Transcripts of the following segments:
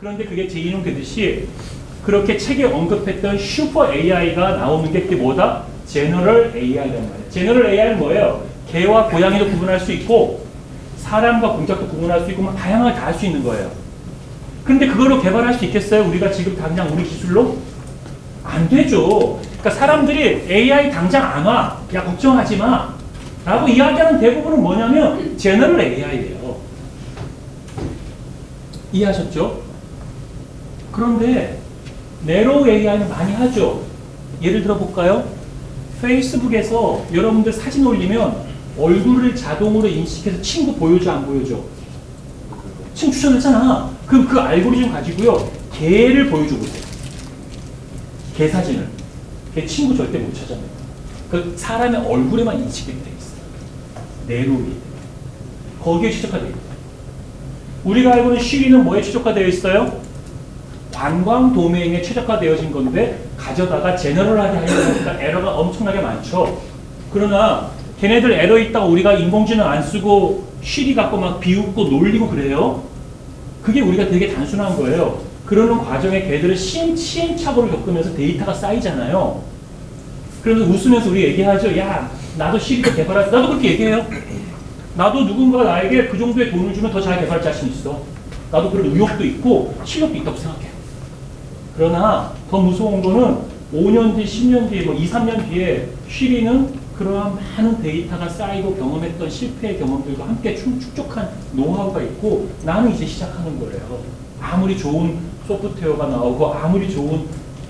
그런데 그게 제 이름 되듯이 그렇게 책에 언급했던 슈퍼 AI가 나오는 게 그게 뭐다? 제너럴 AI란 말이에요. 제너럴 AI는 뭐예요? 개와 고양이도 구분할 수 있고 사람과 공작도 구분할 수 있고 막 다양하게 다 할 수 있는 거예요. 근데 그거로 개발할 수 있겠어요? 우리가 지금 당장 우리 기술로? 안 되죠. 그러니까 사람들이 AI 당장 안 와. 야 걱정하지 마. 라고 이야기하는 대부분은 뭐냐면 제너럴 AI예요. 이해하셨죠? 그런데 내로우 AI는 많이 하죠. 예를 들어 볼까요? 페이스북에서 여러분들 사진 올리면 얼굴을 자동으로 인식해서 친구 보여줘 안 보여줘? 친구 추천했잖아. 그럼 그 알고리즘 가지고요 개를 보여줘 보세요. 개 사진을. 걔 친구 절대 못 찾아내요. 그 사람의 얼굴에만 인식이 돼 있어요. 내로우에. 거기에 최적화되어 있다. 우리가 알고 있는 시리는 뭐에 최적화되어 있어요? 관광 도메인에 최적화되어진 건데 가져다가 제너럴하게 하려고 하니까 에러가 엄청나게 많죠. 그러나 걔네들 에러 있다고 우리가 인공지능 안 쓰고 시리 갖고 막 비웃고 놀리고 그래요? 그게 우리가 되게 단순한 거예요. 그러는 과정에 걔들은 시행착오를 겪으면서 데이터가 쌓이잖아요. 그래서 웃으면서 우리 얘기하죠. 야, 나도 시리도 개발할 나도 그렇게 얘기해요. 나도 누군가 나에게 그 정도의 돈을 주면 더 잘 개발할 자신 있어. 나도 그런 의욕도 있고 실력도 있다고 생각해요. 그러나 더 무서운 거는 5년 뒤, 10년 뒤에, 뭐 2, 3년 뒤에 쉬리는 그러한 많은 데이터가 쌓이고 경험했던 실패의 경험들과 함께 축적한 노하우가 있고 나는 이제 시작하는 거예요. 아무리 좋은 소프트웨어가 나오고 아무리 좋은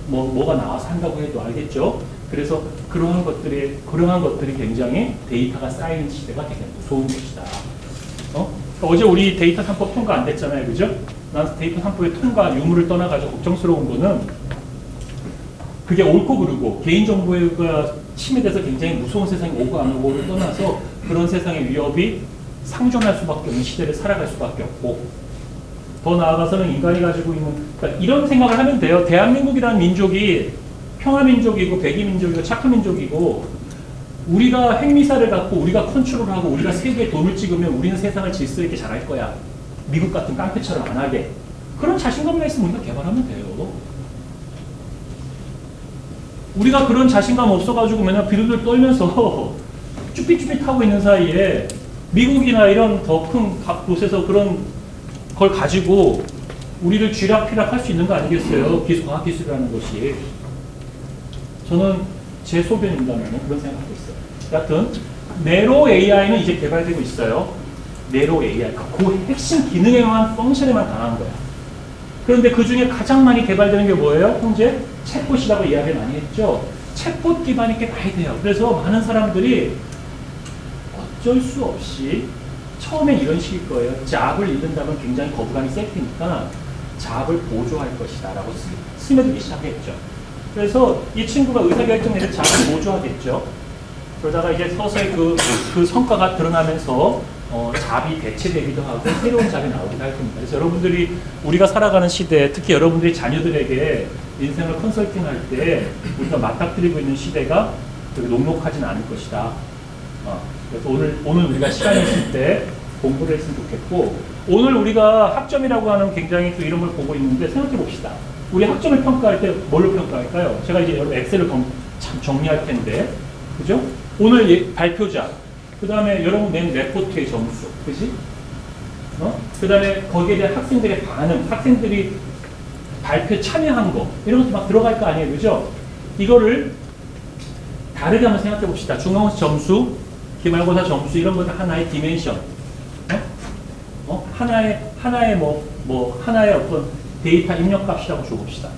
뭐가 나와서 한다고 해도 알겠죠? 그래서 그러한 것들이 굉장히 데이터가 쌓이는 시대가 되게 무서운 것이다. 어제 우리 데이터 3법 통과 안 됐잖아요. 그죠? 난 데이터 3법의 통과 유무를 떠나가지고 걱정스러운 거는 그게 옳고 그르고 개인정보가 침해돼서 굉장히 무서운 세상이 오고 안 오고를 떠나서 그런 세상의 위협이 상존할 수밖에 없는 시대를 살아갈 수밖에 없고 더 나아가서는 인간이 가지고 있는 그러니까 이런 생각을 하면 돼요. 대한민국이라는 민족이 평화민족이고 백이민족이고 착화민족이고 우리가 핵미사를 갖고 우리가 컨트롤하고 우리가 세계에 돈을 찍으면 우리는 세상을 질서 있게 잘할 거야. 미국 같은 깡패처럼 안 하게. 그런 자신감만 있으면 우리가 개발하면 돼요. 우리가 그런 자신감 없어가지고 맨날 비둘들 떨면서 쭈삣쭈삣하고 있는 사이에 미국이나 이런 더 큰 곳에서 그런 걸 가지고 우리를 쥐락펴락 할 수 있는 거 아니겠어요? 과학기술이라는 것이. 저는 제 소견입니다만 그런 생각하고 있어요. 여하튼 네로 AI는 이제 개발되고 있어요. 네로 AI. 그 핵심 기능에만 펑션에만 강한 거야. 그런데 그 중에 가장 많이 개발되는 게 뭐예요? 현재 챗봇이라고 이야기 많이 했죠. 챗봇 기반이 꽤 많이 돼요. 그래서 많은 사람들이 어쩔 수 없이 처음엔 이런 식일 거예요. 잡을 잃는다면 굉장히 거부감이 셀 테니까 잡을 보조할 것이다 라고 스며들기 시작했죠. 그래서 이 친구가 의사결정 내를 잡을 보조하겠죠. 그러다가 이제 서서히 그 성과가 드러나면서 잡이 대체되기도 하고 새로운 잡이 나오기도 할 겁니다. 그래서 여러분들이 우리가 살아가는 시대, 특히 여러분들이 자녀들에게 인생을 컨설팅할 때 우리가 맞닥뜨리고 있는 시대가 되게 녹록하진 않을 것이다. 그래서 오늘 우리가 시간이 있을 때 공부를 했으면 좋겠고 오늘 우리가 학점이라고 하는 굉장히 또 이런 걸 보고 있는데 생각해 봅시다. 우리 학점을 평가할 때 뭘로 평가할까요? 제가 이제 여러분 엑셀을 정리할 텐데 그죠? 오늘 발표자 그 다음에 여러분 낸 레포트의 점수, 그지? 그 다음에 거기에 대한 학생들의 반응, 학생들이 발표에 참여한 거, 이런 것도 막 들어갈 거 아니에요, 그죠? 이거를 다르게 한번 생각해 봅시다. 중간고사 점수, 기말고사 점수, 이런 것들 하나의 디멘션, 하나의 하나의 어떤 데이터 입력값이라고 줘봅시다.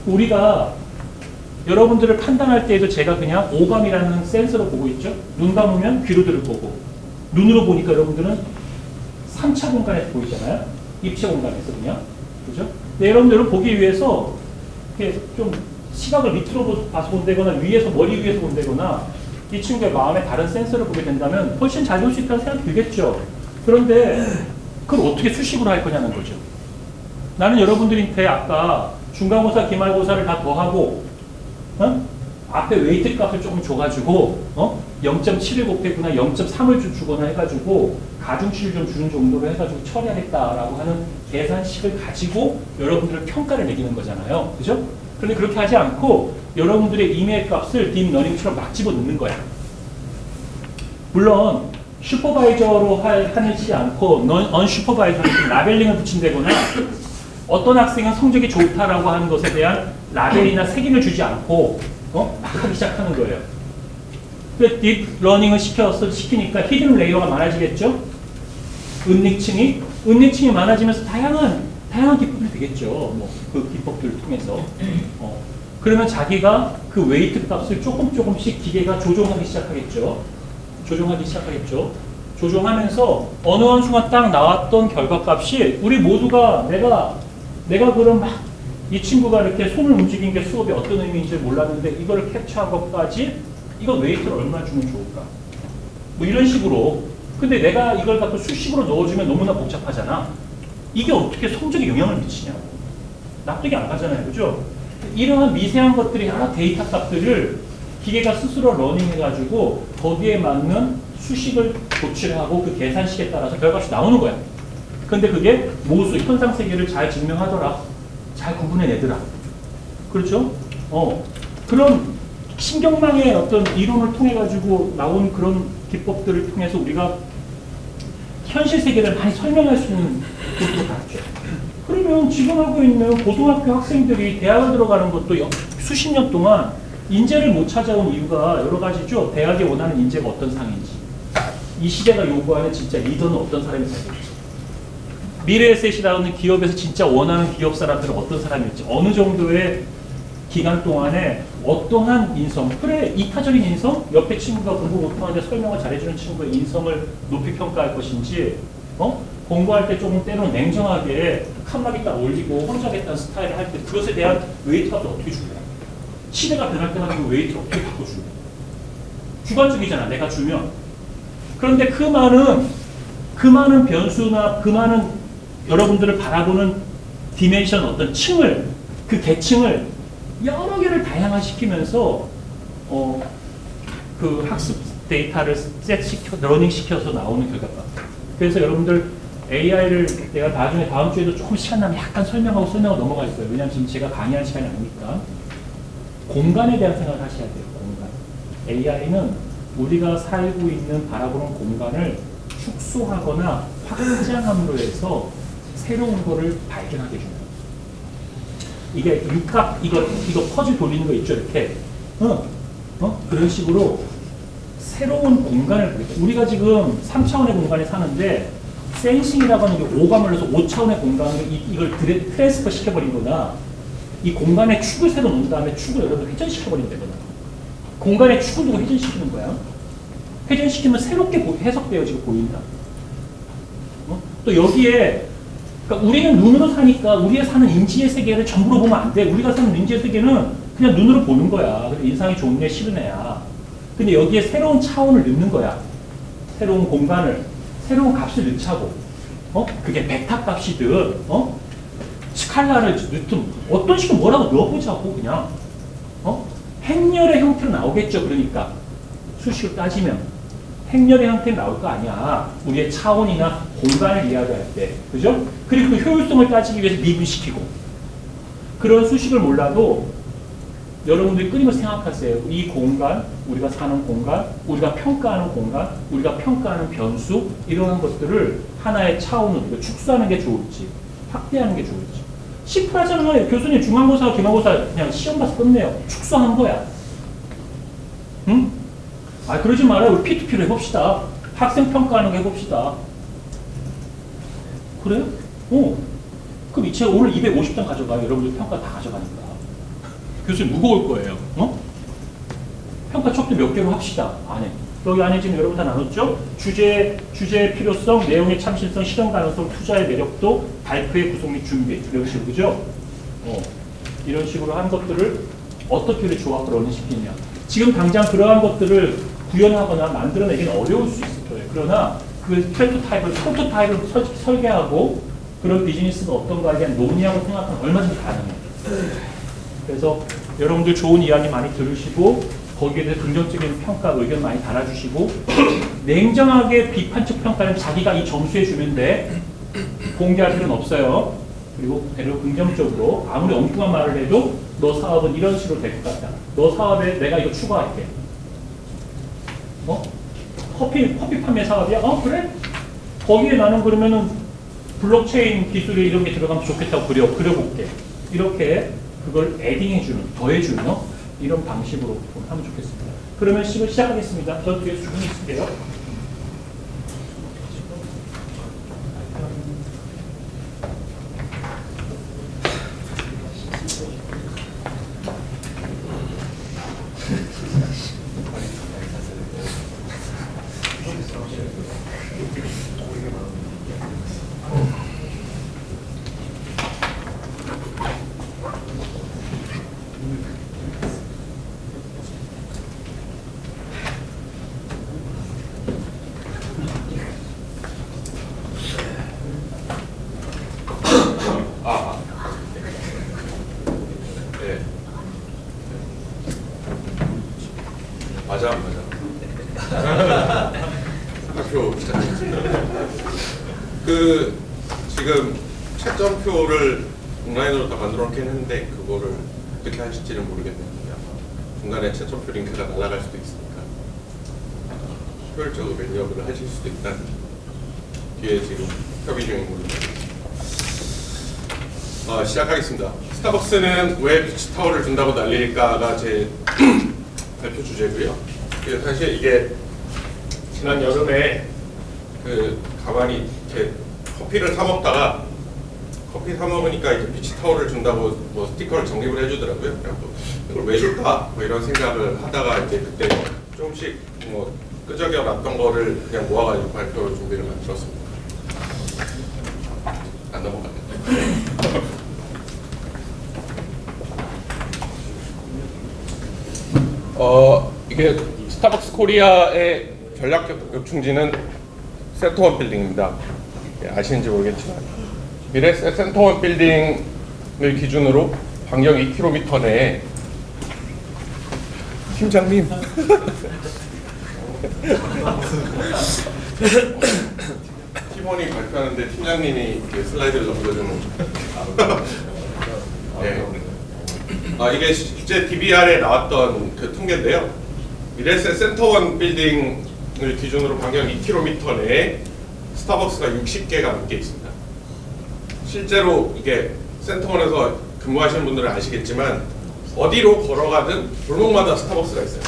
우리가 여러분들을 판단할 때에도 제가 그냥 오감이라는 센서로 보고 있죠. 눈 감으면 귀로 들을 거고 눈으로 보니까 여러분들은 3차 공간에서 보이잖아요. 입체 공간에서 그냥 그죠? 근데 여러분들은 보기 위해서 이렇게 좀 시각을 밑으로 봐서 본다거나 위에서 머리 위에서 본다거나 이 친구의 마음에 다른 센서를 보게 된다면 훨씬 잘 볼 수 있다는 생각이 들겠죠. 그런데 그걸 어떻게 수식으로 할 거냐는 거죠. 나는 여러분들한테 아까 중간고사, 기말고사를 다 더하고 앞에 웨이트 값을 조금 줘가지고 0.7을 곱했구나 0.3을 주거나 해가지고 가중치를 좀 주는 정도로 해가지고 처리하겠다라고 하는 계산식을 가지고 여러분들의 평가를 매기는 거잖아요. 그죠? 그런데 그렇게 하지 않고 여러분들의 이메일 값을 딥러닝처럼 막 집어넣는 거야. 물론 슈퍼바이저로 하지 않고 언슈퍼바이저로 라벨링을 붙인다거나 어떤 학생은 성적이 좋다라고 하는 것에 대한 라벨이나 색임을 주지 않고 막 하기 시작하는 거예요. 딥러닝을 시키니까 히든 레이어가 많아지겠죠? 은닉층이 많아지면서 다양한 기법이 되겠죠. 뭐 그 기법들을 통해서. 그러면 자기가 그 웨이트 값을 조금씩 기계가 조정하기 시작하겠죠. 조정하면서 어느 한 순간 딱 나왔던 결과값이 우리 모두가 내가 그럼 막 이 친구가 이렇게 손을 움직인 게 수업에 어떤 의미인지 몰랐는데 이거를 캡처한 것까지 이거 웨이트를 얼마나 주면 좋을까? 뭐 이런 식으로. 근데 내가 이걸 갖고 수식으로 넣어주면 너무나 복잡하잖아. 이게 어떻게 성적에 영향을 미치냐고. 납득이 안 가잖아요. 그죠? 이러한 미세한 것들이 여러 데이터 값들을 기계가 스스로 러닝해가지고 거기에 맞는 수식을 도출하고 그 계산식에 따라서 결과값이 나오는 거야. 근데 그게 모수, 현상 세계를 잘 증명하더라. 잘 구분해내더라. 그렇죠? 그런 신경망의 어떤 이론을 통해가지고 나온 그런 기법들을 통해서 우리가 현실 세계를 많이 설명할 수 있는 곳으로 갔죠. 그러면 지금 하고 있는 고등학교 학생들이 대학을 들어가는 것도 수십 년 동안 인재를 못 찾아온 이유가 여러 가지죠. 대학이 원하는 인재가 어떤 상인지, 이 시대가 요구하는 진짜 리더는 어떤 사람이 되는지, 미래에셋이라는 기업에서 진짜 원하는 기업 사람들은 어떤 사람일지, 어느 정도의 기간 동안에 어떠한 인성, 그래 이타적인 인성, 옆에 친구가 공부 못하는데 설명을 잘해주는 친구의 인성을 높이 평가할 것인지, 공부할 때 조금 때로는 냉정하게 칸막이 딱 올리고 혼자겠다는 스타일을 할 때 그것에 대한 웨이트가 어떻게 줄까? 시대가 변할 때마다 그 웨이트를 어떻게 바꿔줄까? 주관적이잖아, 내가 주면. 그런데 그 많은 변수나 그 많은 여러분들을 바라보는 디멘션 어떤 층을, 그 계층을 여러 개를 다양화시키면서 그 학습 데이터를 러닝 시켜서 나오는 결과값. 그래서 여러분들 AI를 내가 나중에 다음 주에도 조금 시간 나면 약간 설명하고 넘어갈 거예요. 왜냐하면 지금 제가 강의할 시간이 아니니까. 공간에 대한 생각을 하셔야 돼요. 공간. AI는 우리가 살고 있는 바라보는 공간을 축소하거나 확장함으로 해서 새로운 거를 발견하게 해줍니다. 이게 육각 이거 퍼즐 돌리는 거 있죠, 이렇게. 그런 식으로 새로운 공간을 보겠다. 우리가 지금 3차원의 공간에 사는데 센싱이라고 하는 게 오감을 넣어서 5차원의 공간을 이걸 트랜스퍼 시켜버린 거나 이 공간에 축을 새로 놓은 다음에 축을 여러분 회전시켜버린 거거나 공간에 축을 두고 회전시키는 거야. 회전시키면 새롭게 해석되어지고 보인다. 또 여기에 그러니까 우리는 눈으로 사니까 우리가 사는 인지의 세계를 전부로 보면 안 돼. 우리가 사는 인지의 세계는 그냥 눈으로 보는 거야. 인상이 좋은 애 싫은 애야. 근데 여기에 새로운 차원을 넣는 거야. 새로운 공간을, 새로운 값을 넣자고. 그게 베타 값이든, 스칼라를 넣든, 어떤 식으로 뭐라고 넣어보자고, 그냥. 행렬의 형태로 나오겠죠, 그러니까. 수식으로 따지면. 행렬의 형태로 나올 거 아니야. 우리의 차원이나 공간을 이야기할 때. 그죠? 그리고 그 효율성을 따지기 위해서 미분시키고. 그런 수식을 몰라도 여러분들이 끊임없이 생각하세요. 이 공간, 우리가 사는 공간, 우리가 평가하는 공간, 우리가 평가하는 변수, 이러한 것들을 하나의 차원으로 우리가 축소하는 게 좋을지, 확대하는 게 좋을지. 심플하잖아요. 교수님 중간고사, 기말고사 그냥 시험 봐서 끝내요. 축소한 거야. 응? 그러지 말아요. 우리 P2P로 해봅시다. 학생 평가하는 거 해봅시다. 그래요? 그럼 이 책 오늘 250장 가져가요. 여러분들 평가 다 가져가니까. 교수님 무거울 거예요. 평가 척도 몇 개로 합시다. 안에. 여기 안에 지금 여러분 다 나눴죠? 주제의 필요성, 내용의 참신성, 실현 가능성, 투자의 매력도, 발표의 구성 및 준비. 이런 식으로, 그죠? 이런 식으로 한 것들을 어떻게 조합을 러닝시키냐. 지금 당장 그러한 것들을 구현하거나 만들어내기는 어려울 수 있을 거예요. 그러나 그 프로토타입을 설계하고 그런 비즈니스가 어떤가에 대한 논의하고 생각하면 얼마든지 가능해요. 그래서 여러분들 좋은 이야기 많이 들으시고 거기에 대해서 긍정적인 평가, 의견 많이 달아주시고 냉정하게 비판적 평가는 자기가 이 점수에 주면 돼. 공개할 필요는 없어요. 그리고 배로 긍정적으로 아무리 엉뚱한 말을 해도 너 사업은 이런 식으로 될 것 같다. 너 사업에 내가 이거 추가할게. 커피 판매 사업이야? 그래? 거기에 나는 그러면은 블록체인 기술이 이런 게 들어가면 좋겠다고 그려볼게. 이렇게 그걸 에딩해주는, 더해주는 이런 방식으로 하면 좋겠습니다. 그러면 시작하겠습니다. 저 뒤에 주문이 있을게요. 맞아 안 맞아? 학교 그 지금 채점표를 온라인으로 다 만들어 놓긴 했는데 그거를 어떻게 하실지는 모르겠네요. 아마 중간에 채점표 링크가 날아갈 수도 있으니까 효율적으로 입력을 하실 수도 있다는 뒤에 지금 협의 중인 걸로. 시작하겠습니다. 스타벅스는 왜 비치타워를 준다고 난리일까가 제 발표 주제고요. 사실 이게 지난 여름에 가만히 이렇게 커피를 사 먹다가 커피 사 먹으니까 이제 비치타워를 준다고 뭐 스티커를 정립을 해주더라고요. 그래서 이걸 왜 줄까? 뭐 이런 생각을 하다가 이제 그때 조금씩 뭐 끄적여 놨던 거를 그냥 모아가지고 발표 준비를 만들었습니다. 안 넘어갔네. 이게 스타벅스 코리아의 전략적 요충지는 센터원 빌딩입니다. 아시는지 모르겠지만 미래 센터원 빌딩을 기준으로 반경 2km 내에 팀장님 팀원이 발표하는데 팀장님이 슬라이드를 넘겨주는 네. 이게 실제 DBR에 나왔던 그 통계인데요. 미래세 센터원 빌딩을 기준으로 반경 2km 내에 스타벅스가 60개가 넘게 있습니다. 실제로 이게 센터원에서 근무하시는 분들은 아시겠지만 어디로 걸어가든 골목마다 스타벅스가 있어요.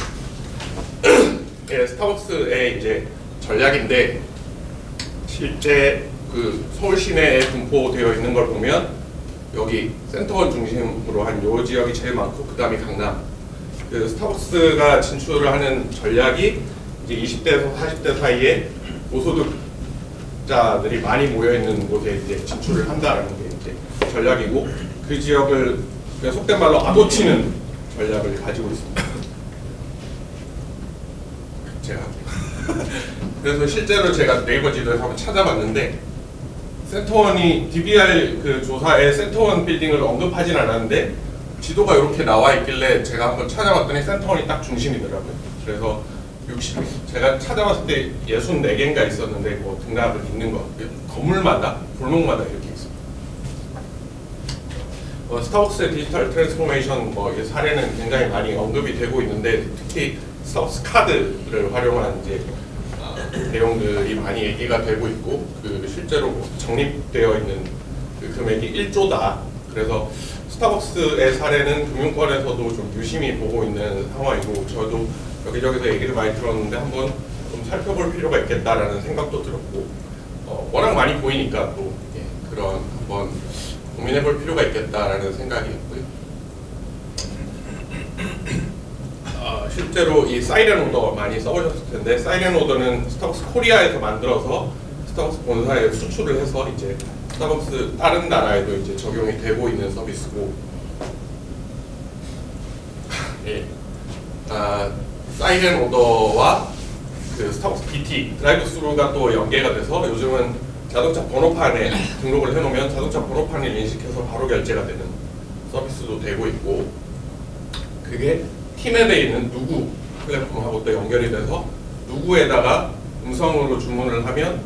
예, 스타벅스의 이제 전략인데 실제 그 서울 시내에 분포되어 있는 걸 보면 여기 센터원 중심으로 한 요 지역이 제일 많고 그 다음이 강남. 그 스타벅스가 진출을 하는 전략이 이제 20대에서 40대 사이에 고소득자들이 많이 모여 있는 곳에 이제 진출을 한다라는 게 이제 전략이고 그 지역을 그냥 속된 말로 아도치는 전략을 가지고 있습니다. 제가 그래서 실제로 제가 네이버 지도에서 한번 찾아봤는데 센터원이 DBR 그 조사에 센터원 빌딩을 언급하진 않았는데 지도가 이렇게 나와 있길래 제가 한번 찾아봤더니 센터원이 딱 중심이더라고요. 그래서 60, 제가 찾아봤을 때 64개인가 있었는데 뭐 등락은 있는 것 같고요. 건물마다, 골목마다 이렇게 있습니다. 스타벅스의 디지털 트랜스포메이션 사례는 굉장히 많이 언급이 되고 있는데 특히 스타벅스 카드를 활용한 이제 내용들이 많이 얘기가 되고 있고 그 실제로 적립되어 있는 그 금액이 1조다. 그래서 스타벅스의 사례는 금융권에서도 좀 유심히 보고 있는 상황이고 저도 여기저기서 얘기를 많이 들었는데 한번 좀 살펴볼 필요가 있겠다라는 생각도 들었고 워낙 많이 보이니까 또 그런 한번 고민해볼 필요가 있겠다라는 생각이 있고요. 실제로 이 사이렌 오더 많이 써보셨을 텐데 사이렌 오더는 스타벅스 코리아에서 만들어서 스타벅스 본사에 수출을 해서 이제 스타벅스 다른 나라에도 이제 적용이 되고 있는 서비스고, 예, 사이렌 오더와 그 스타벅스 BT 드라이브 스루가 또 연계가 돼서 요즘은 자동차 번호판에 등록을 해놓으면 자동차 번호판을 인식해서 바로 결제가 되는 서비스도 되고 있고, 그게 팀앱에 있는 누구 플랫폼하고 또 연결이 돼서 누구에다가 음성으로 주문을 하면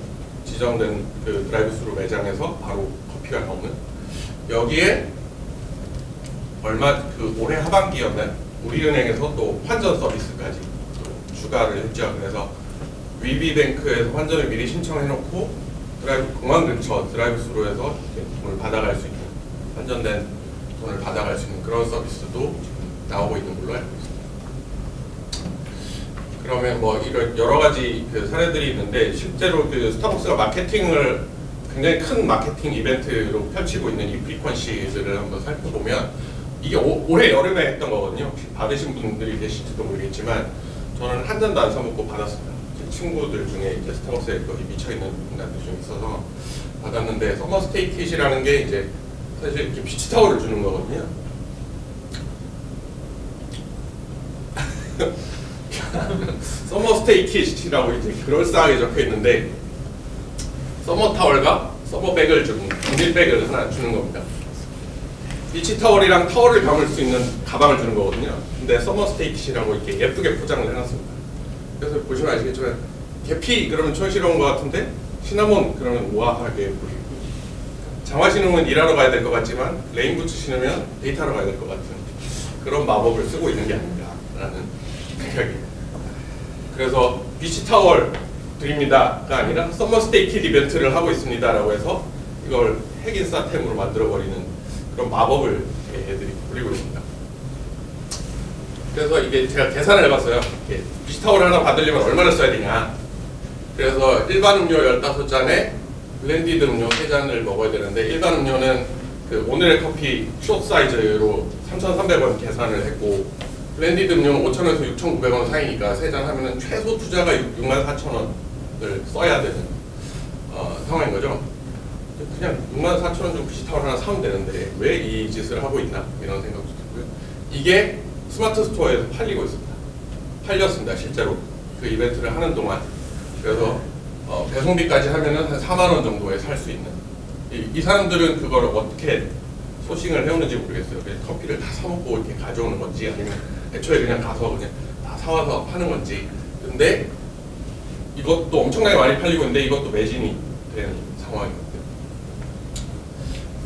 지정된 그 드라이브스루 매장에서 바로 커피가 나오는, 여기에 올해 하반기였나요? 우리은행에서 또 환전 서비스까지 또 추가를 했죠. 그래서 위비뱅크에서 환전을 미리 신청해놓고 공항 근처 드라이브스루에서 돈을 받아갈 수 있는, 환전된 돈을 받아갈 수 있는 그런 서비스도 나오고 있는 걸로 알고 있습니다. 그러면 뭐 이런 여러 가지 그 사례들이 있는데, 실제로 그 스타벅스가 마케팅을 굉장히 큰 마케팅 이벤트로 펼치고 있는 이 프리퀀시들을 한번 살펴보면, 이게 올해 여름에 했던 거거든요. 혹시 받으신 분들이 계실지도 모르겠지만 저는 한 잔도 안 사먹고 받았습니다. 제 친구들 중에 이제 스타벅스에 거기 미쳐있는 분들도 좀 있어서 받았는데, 서머 스테이 킷이라는 게 이제 사실 이렇게 비치 타월을 주는 거거든요. 서머 스테이 킷이라고 이제 그럴싸하게 적혀 있는데, 서머 타월과 서머 백을 주는, 비닐백을 하나 주는 겁니다. 비치 타월이랑 타월을 감을 수 있는 가방을 주는 거거든요. 근데 서머 스테이 킷이라고 이렇게 예쁘게 포장을 해놨습니다. 그래서 보시면 아시겠지만, 계피 그러면 촌스러운 것 같은데 시나몬 그러면 우아하게 보이고, 장화 신으면 일하러 가야 될 것 같지만 레인부츠 신으면 데이트하러 가야 될 것 같은 그런 마법을 쓰고 있는 게 아닌가라는 생각이. 그래서 비치 타월 드립니다가 아니라 서머 스테이 킷 이벤트를 하고 있습니다라고 해서 이걸 핵인싸템으로 만들어버리는 그런 마법을 애들이 부리고 있습니다. 그래서 이게 제가 계산을 해봤어요. 비치 타월 하나 받으려면 얼마를 써야 되냐. 그래서 일반 음료 15잔에 블렌디드 음료 3잔을 먹어야 되는데, 일반 음료는 그 오늘의 커피 숏 사이즈로 3,300원 계산을 했고, 블렌디드 음료는 5,000원에서 6,900원 사이니까 3잔 하면은 최소 투자가 64,000원을 써야 되는 상황인 거죠. 그냥 64,000원 좀 비치 타월 하나 사면 되는데 왜 이 짓을 하고 있나, 이런 생각도 들고요. 이게 스마트 스토어에서 팔리고 있습니다. 팔렸습니다, 실제로 그 이벤트를 하는 동안. 그래서 배송비까지 하면은 한 4만 원 정도에 살 수 있는, 이 사람들은 그걸 어떻게 소싱을 해오는지 모르겠어요. 그냥 커피를 다 사먹고 이렇게 가져오는 건지, 아니면 애초에 그냥 가서 그냥 다 사와서 파는 건지. 근데 이것도 엄청나게 많이 팔리고 있는데 이것도 매진이 되는 상황이거든요.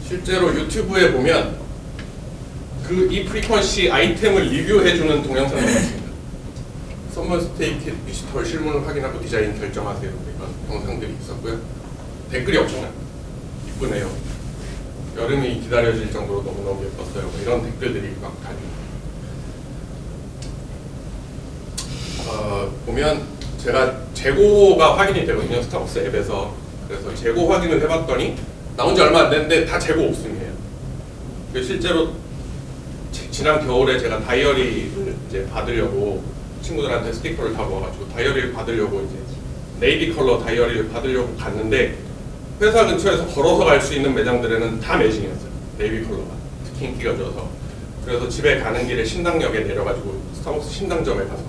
실제로 유튜브에 보면 이 프리퀀시 아이템을 리뷰해주는 동영상이 있습니다. 서머 스테이 킷 비치 타월 실물을 확인하고 디자인 결정하세요. 이런 영상들이 있었고요. 댓글이 엄청나요. 이쁘네요. 여름이 기다려질 정도로 너무너무 예뻤어요. 이런 댓글들이 막 달립니다. 보면 제가 재고가 확인이 되거든요. 스타벅스 앱에서. 그래서 재고 확인을 해봤더니 나온 지 얼마 안 됐는데 다 재고 없음이에요. 실제로 지난 겨울에 제가 다이어리를 이제 받으려고 친구들한테 스티커를 다 모아가지고 다이어리를 받으려고 이제 네이비 컬러 다이어리를 받으려고 갔는데, 회사 근처에서 걸어서 갈 수 있는 매장들에는 다 매진이었어요. 네이비 컬러가 특히 인기가 좋아서. 그래서 집에 가는 길에 신당역에 내려가지고 스타벅스 신당점에 가서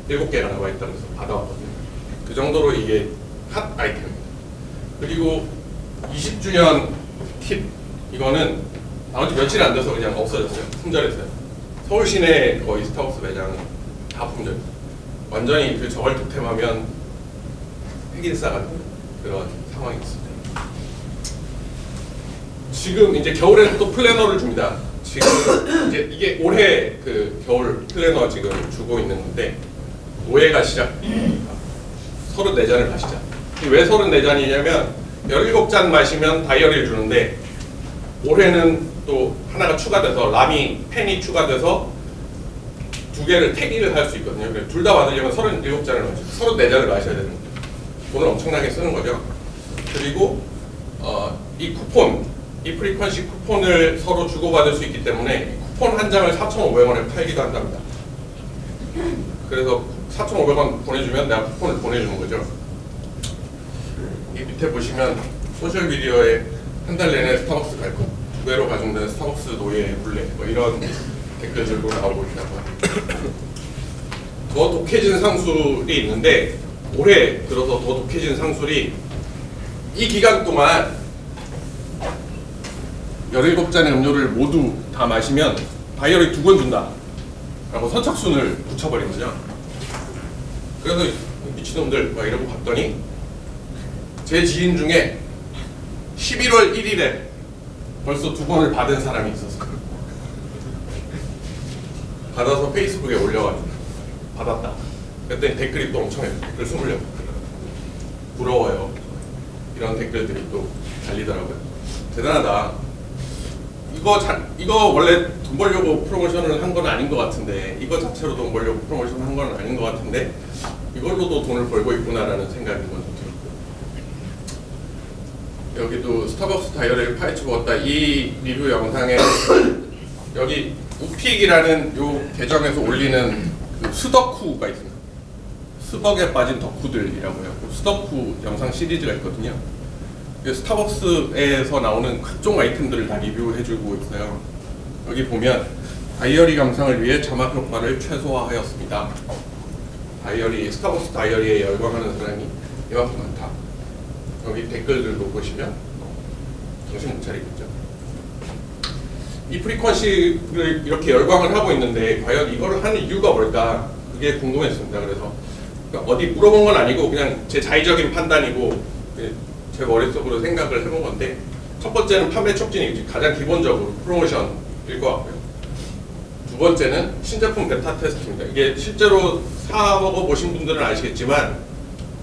7개가 나와 있다고 해서 받아왔거든요. 그 정도로 이게 핫 아이템입니다. 그리고 20주년 킷, 이거는 나온 지 며칠 안 돼서 그냥 없어졌어요. 품절했어요. 서울 시내 거의 스타벅스 매장은 다 품절했어요. 완전히 그 저걸 득템하면 핵인싸가 되는 그런 상황이 있습니다. 지금 이제 겨울에는 또 플래너를 줍니다. 지금 이제 이게 올해 그 겨울 플래너 지금 주고 있는 건데, 올해가 시작. 34잔을 마시자. 왜 34잔이냐면 17잔 마시면 다이어리를 주는데, 올해는 또 하나가 추가돼서 라미 펜이 추가돼서 2개를 태기를 할 수 있거든요. 그래서 둘 다 받으려면 37잔을 마셔요. 34잔을 마셔야 되는 거죠. 돈을 엄청나게 쓰는 거죠. 그리고 이 쿠폰, 이 프리퀀시 쿠폰을 서로 주고받을 수 있기 때문에 쿠폰 한 장을 4,500원에 팔기도 한답니다. 그래서 4,500원 보내주면 내가 쿠폰을 보내주는 거죠. 이 밑에 보시면 소셜미디어에 한 달 내내 스타벅스 갈 것, 2배로 가중된 스타벅스 노예 불래, 뭐 이런 댓글들도 나오고 있다고 합니다. 더 독해진 상술이 있는데, 올해 들어서 더 독해진 상술이, 이 기간 동안 17잔의 음료를 모두 다 마시면 다이어리 2권 준다. 라고 선착순을 붙여버린 거죠. 그래서 미친놈들 막 이러고 봤더니 제 지인 중에 11월 1일에 벌써 2번을 받은 사람이 있었어요. 받아서 페이스북에 올려가지고 받았다. 그랬더니 댓글이 또 엄청 해요. 댓글 20명. 부러워요. 이런 댓글들이 또 달리더라고요. 대단하다. 이거 원래 돈 벌려고 프로모션을 한 건 아닌 것 같은데, 이거 자체로 돈 벌려고 프로모션을 한 건 아닌 것 같은데 이걸로도 돈을 벌고 있구나라는 생각이 먼저 들었고요. 여기도 스타벅스 다이어리를 파헤쳐 보았다. 이 리뷰 영상에 여기 우픽이라는 요 계정에서 올리는 그 스덕후가 있습니다. 스벅에 빠진 덕후들이라고 해요. 스덕후 영상 시리즈가 있거든요. 스타벅스에서 나오는 각종 아이템들을 다 리뷰해주고 있어요. 여기 보면 다이어리 감상을 위해 자막 효과를 최소화하였습니다. 스타벅스 다이어리에 열광하는 사람이 이만큼 많다. 여기 댓글들도 보시면 정신 못 차리겠죠. 이 프리퀀시를 이렇게 열광을 하고 있는데 과연 이거를 하는 이유가 뭘까? 그게 궁금했습니다. 그래서 그러니까 어디 물어본 건 아니고 그냥 제 자의적인 판단이고 제 머릿속으로 생각을 해본 건데, 첫 번째는 판매 촉진이 가장 기본적으로 프로모션일 것 같고요. 두 번째는 신제품 베타 테스트입니다. 이게 실제로 사 먹어보신 분들은 아시겠지만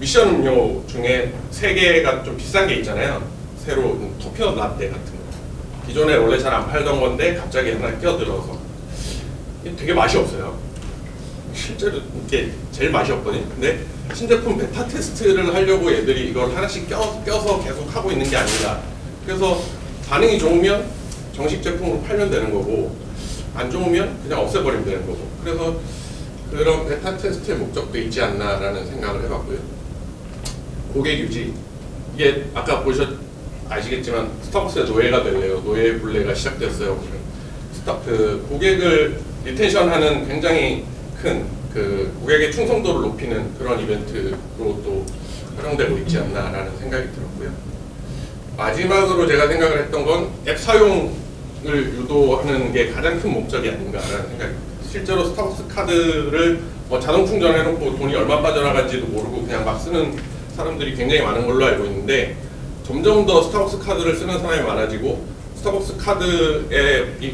미션 음료 중에 3개가 좀 비싼 게 있잖아요. 새로 토피넛 라떼 같은 거. 기존에 원래 잘 안 팔던 건데 갑자기 하나 끼어들어서 되게 맛이 없어요. 실제로 이게 제일 맛이 없거든요. 근데 신제품 베타 테스트를 하려고 얘들이 이걸 하나씩 껴서 계속 하고 있는 게 아닌가. 그래서 반응이 좋으면 정식 제품으로 팔면 되는 거고, 안 좋으면 그냥 없애버리면 되는 거고. 그래서 그런 베타 테스트의 목적도 있지 않나라는 생각을 해봤고요. 고객 유지. 이게 아까 아시겠지만 스타벅스의 노예가 될래요. 노예 분례가 시작됐어요. 고객을 리텐션하는 굉장히 큰 그 고객의 충성도를 높이는 그런 이벤트로 또 활용되고 있지 않나라는 생각이 들었고요. 마지막으로 제가 생각을 했던 건 앱 사용을 유도하는 게 가장 큰 목적이 아닌가라는 생각이 듭니다. 실제로 스타벅스 카드를 자동 충전해놓고 돈이 얼마 빠져나간지도 모르고 그냥 막 쓰는 사람들이 굉장히 많은 걸로 알고 있는데, 점점 더 스타벅스 카드를 쓰는 사람이 많아지고, 스타벅스 카드에 이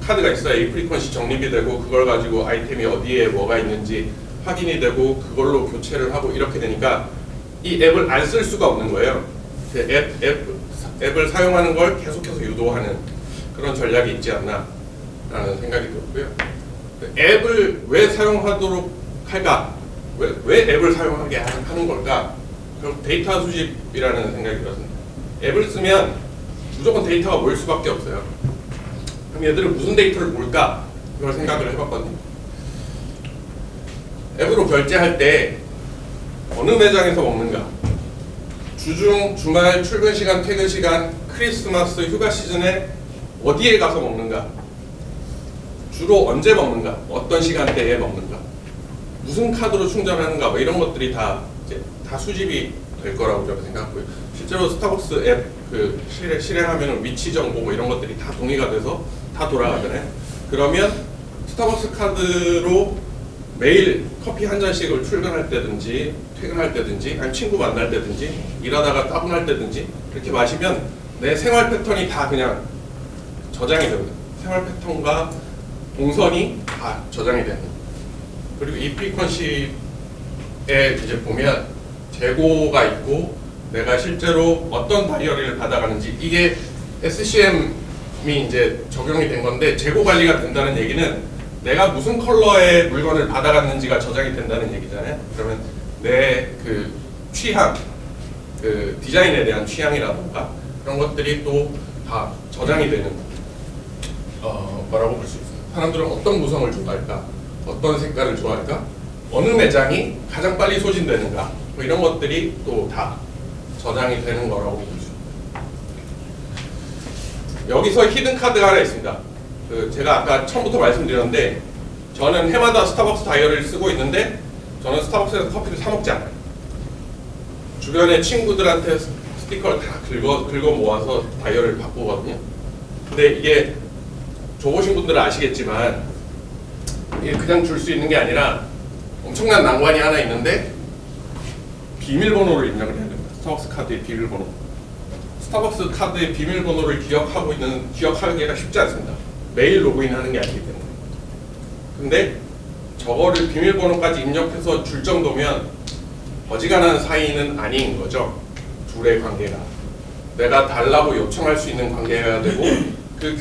카드가 있어야 이 프리퀀시 적립이 되고, 그걸 가지고 아이템이 어디에 뭐가 있는지 확인이 되고, 그걸로 교체를 하고 이렇게 되니까 이 앱을 안 쓸 수가 없는 거예요. 앱을 사용하는 걸 계속해서 유도하는 그런 전략이 있지 않나 라는 생각이 들었고요. 앱을 왜 사용하도록 할까? 왜 앱을 사용하게 하는 걸까? 그럼 데이터 수집이라는 생각이 들었습니다. 앱을 쓰면 무조건 데이터가 모일 수밖에 없어요. 그럼 얘들은 무슨 데이터를 볼까? 그걸 생각을 해봤거든요. 앱으로 결제할 때 어느 매장에서 먹는가? 주중, 주말, 출근 시간, 퇴근 시간, 크리스마스, 휴가 시즌에 어디에 가서 먹는가? 주로 언제 먹는가? 어떤 시간대에 먹는가? 무슨 카드로 충전하는가? 뭐 이런 것들이 다 수집이 될 거라고 저는 생각하고요. 실제로 스타벅스 앱 실행하면 위치 정보 뭐 이런 것들이 다 동의가 돼서 다 돌아가잖아요. 그러면 스타벅스 카드로 매일 커피 한 잔씩을 출근할 때든지 퇴근할 때든지 아니면 친구 만날 때든지 일하다가 따분할 때든지 이렇게 마시면 내 생활 패턴이 다 그냥 저장이 됩니다. 생활 패턴과 동선이 다 저장이 되는. 그리고 이 프리퀀시에 이제 보면 재고가 있고 내가 실제로 어떤 다이어리를 받아가는지, 이게 SCM이 이제 적용이 된 건데, 재고 관리가 된다는 얘기는 내가 무슨 컬러의 물건을 받아갔는지가 저장이 된다는 얘기잖아요. 그러면 내 그 취향, 그 디자인에 대한 취향이라던가 그런 것들이 또 다 저장이 되는 거라고 볼 수 있습니다. 사람들은 어떤 구성을 좋아할까? 어떤 색깔을 좋아할까? 어느 매장이 가장 빨리 소진되는가? 뭐 이런 것들이 또 다 저장이 되는 거라고 볼 수 있습니다. 여기서 히든 카드가 하나 있습니다. 제가 아까 처음부터 말씀드렸는데, 저는 해마다 스타벅스 다이어리를 쓰고 있는데 저는 스타벅스에서 커피를 사 먹지 않아요. 주변에 친구들한테 스티커를 다 긁어 모아서 다이어리를 바꾸거든요. 근데 이게 줘보신 분들은 아시겠지만 그냥 줄 수 있는 게 아니라 엄청난 난관이 하나 있는데 비밀번호를 입력을 해야 됩니다. 스타벅스 카드의 비밀번호. 스타벅스 카드의 비밀번호를 기억하기가 쉽지 않습니다. 매일 로그인하는 게 아니기 때문에. 근데 저거를 비밀번호까지 입력해서 줄 정도면 어지간한 사이는 아닌 거죠. 둘의 관계가. 내가 달라고 요청할 수 있는 관계여야 되고 이